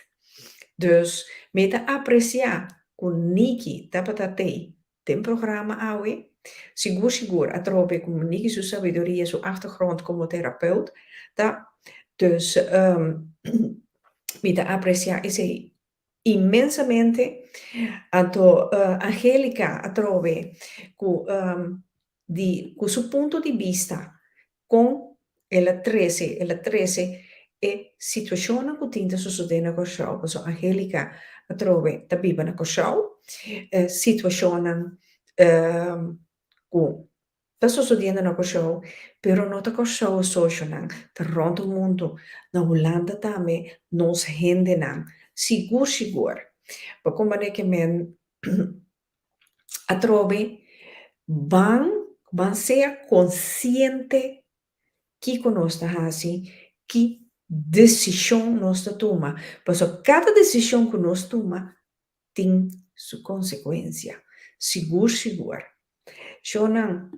Dus meta aprecia ku niki tapatate den programma awe, sigur, atrobe com niki su sabedoria, su achtergrond como therapeut, tá? Dus meta aprecia esse imensamente anto Angelica atrobe cu su punto di vista con el 13 e situazione che tinta succedendo con ciò, so Angelica trove tabibana con ciò, situazione che sta succedendo con ciò, però non con ciò sociale, rond il mondo, na Holanda tame, nos hende nan, sigur, pa come che men atrove van ser consciente que conosco assim, que decisão nós toma. Mas cada decisão que nós toma tem sua consequência. Sigur. Shonan,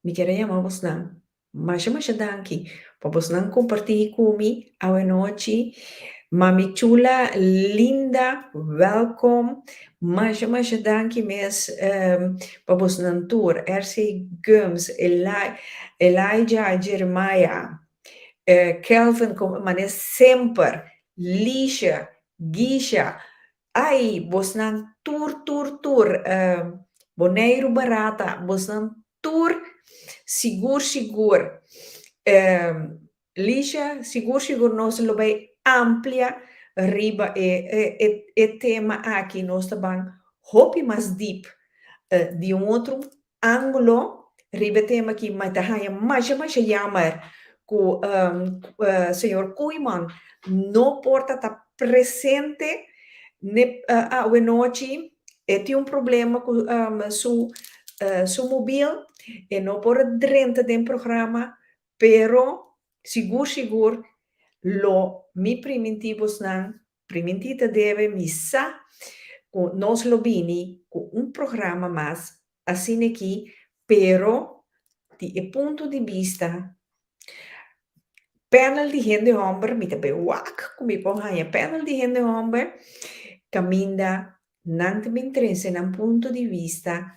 me quero chamar você não. Mas danke. Para você não compartilhar comigo a noite. Mami chula, linda, welkom. Mas danke mes para você não tour. RC Gums, Elijah, Jeremiah, Kelvin, mas sempre, Lisha, Gisha, ai, você não tour, Boneiro Barata, você não tour, sigur, Lisha, sigur, nós lo vai amplia, riba e tema aqui, nós também, hopi mais deep, de outro ângulo, riba tema aqui, mas tá mais jammer, que senhor Koeman não porta tá presente a noite e tem problema com su móvel e não pode dentro do programa, pero sigur lo mi primitivos nan primitita deve missa con nos lo bini con programa mais assim aqui, pero di punto di vista panel di gente hombre mi tabe wak kumi pohanya panel di gente hombre caminda nante mi interesse un punto di vista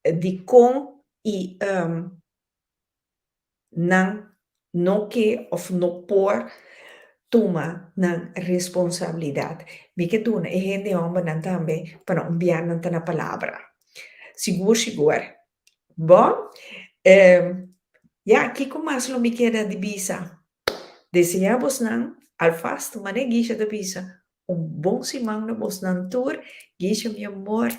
di con i nan no che of no por toma nan responsabilidad mi che duna e gente hombre nan tambe para un bian nan na palavra sigur bom ja kiko mas lo mi queda di bisa deseamos nan alfasto mane gisha da bisa bom semana na bos nan tour gisha mi amor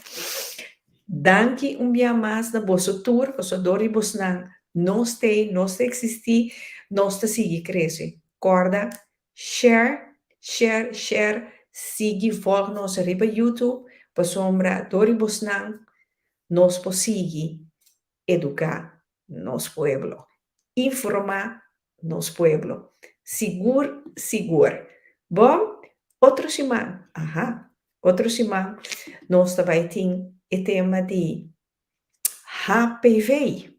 danke dia mais na bosso tour que dori bos nan não existir, não seguir crescer. Corda, share, siga, volg nos riba YouTube, para sombra, dori bosnan, nos posigue, educar nos pueblo, informar nos pueblo, sigur. Bom, outro semana, nós também tem o tema de HPV.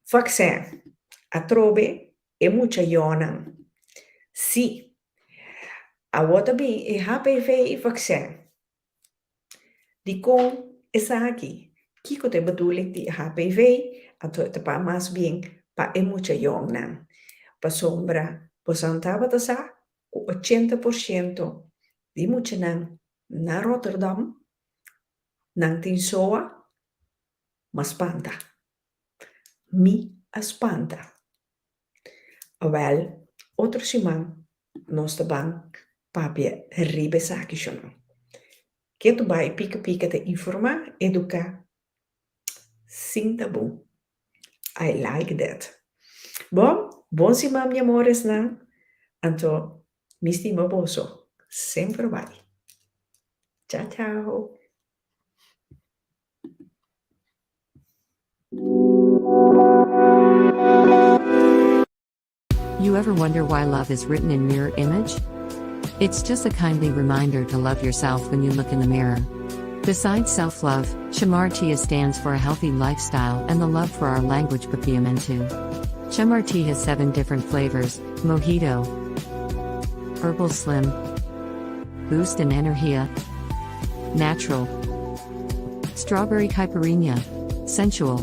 Vaccin, atrobe e mucha yonan. Sì, a wota bi e HPV vaccin. Di con esa aquí. Kiko te bedoeling di HPV atau te pa mas bien pa mucha yong nan. Pa sombra, posantaba ta sa ku 80% di mucha nan na Rotterdam, nan tin soa, ma spanta. Mi spanta. Wel, otro simang, nos de bank, papje ribe saki shono. Que tu vai pica te informar, educar, sin tabú. I like that. Bom simang, mi amores, na. Anto, mi stima boso, sempre vai. Ciao, ciao. You ever wonder why love is written in mirror image? It's just a kindly reminder to love yourself when you look in the mirror. Besides self-love, Shamartia stands for a healthy lifestyle and the love for our language Papiamentu. Shamarti has 7 different flavors: Mojito, Herbal Slim, Boost and Energia, Natural, Strawberry Caipirinha, Sensual.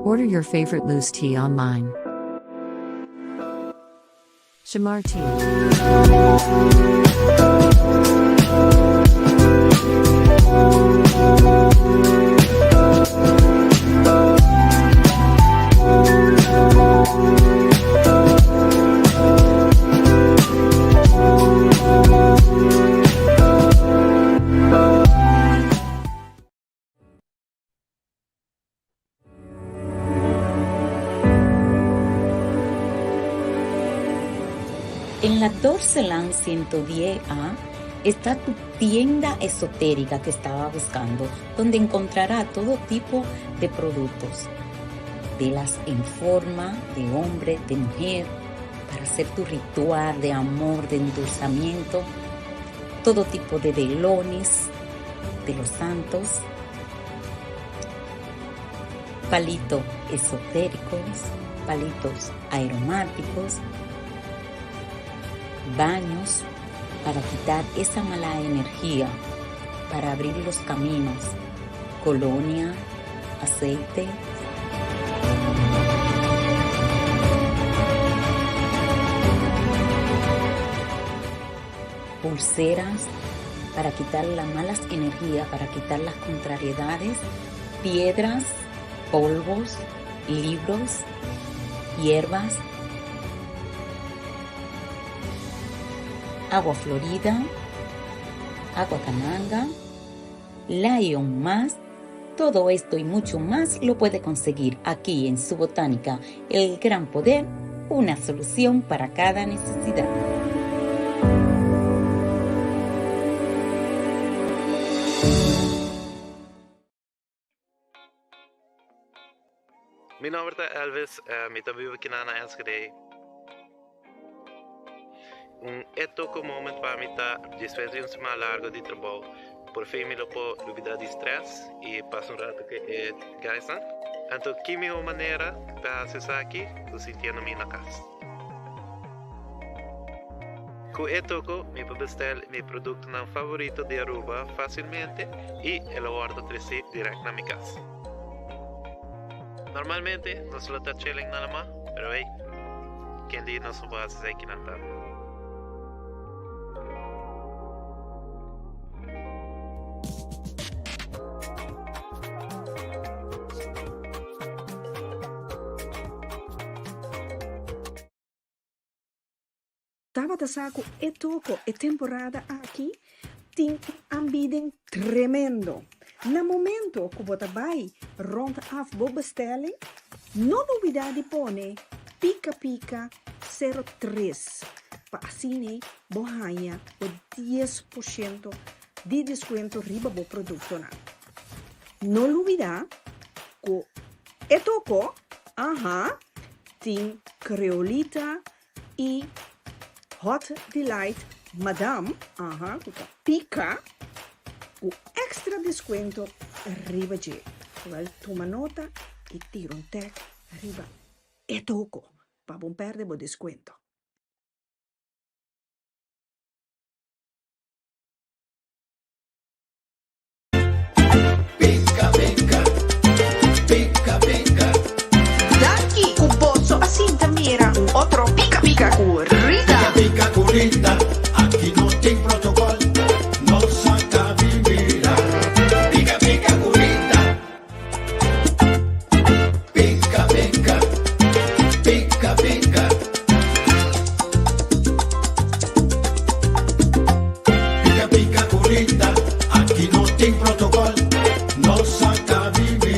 Order your favorite loose tea online. Shamar Tea. En la Dorseland 110A está tu tienda esotérica que estaba buscando, donde encontrará todo tipo de productos, velas en forma de hombre, de mujer, para hacer tu ritual de amor, de endulzamiento, todo tipo de velones de los santos, palitos esotéricos, palitos aromáticos, baños para quitar esa mala energía, para abrir los caminos, colonia, aceite, pulseras para quitar las malas energías, para quitar las contrariedades, piedras, polvos, libros, hierbas, agua florida, agua cananga, Lion más. Todo esto y mucho más lo puede conseguir aquí en su botánica El Gran Poder, una solución para cada necesidad. Mi nombre es Elvis, mi tabibo kinana Enschede. Esto como momento para mí está después de un semana largo de trabajo, por fin me lo puedo olvidar de estrés y paso un rato que es gaisa. Entonces, ¿qué mejor manera para hacer aquí? Pues sintiéndome en la casa. Con esto, me puedo bestar mi producto favorito de Aruba fácilmente y lo guardo directo en mi casa. Normalmente no se lo está chilling nada más, pero hey, quien dice no se puede hacer aquí nada. Tabata Saco e toco e temporada aqui tem aanbieding tremendo. Na momento que você vai rond af bo bestelling, não duvidar de pone pica 03 para assim bohanha o 10% de desconto riba bo produto na. Não duvidar que e toco, tem creolita e Hot Delight Madame, pica, o extra desconto arriba de. Well, toma nota e tira un tag arriba e toco, para non perdere il desconto. sem protocolo, nós saca viver.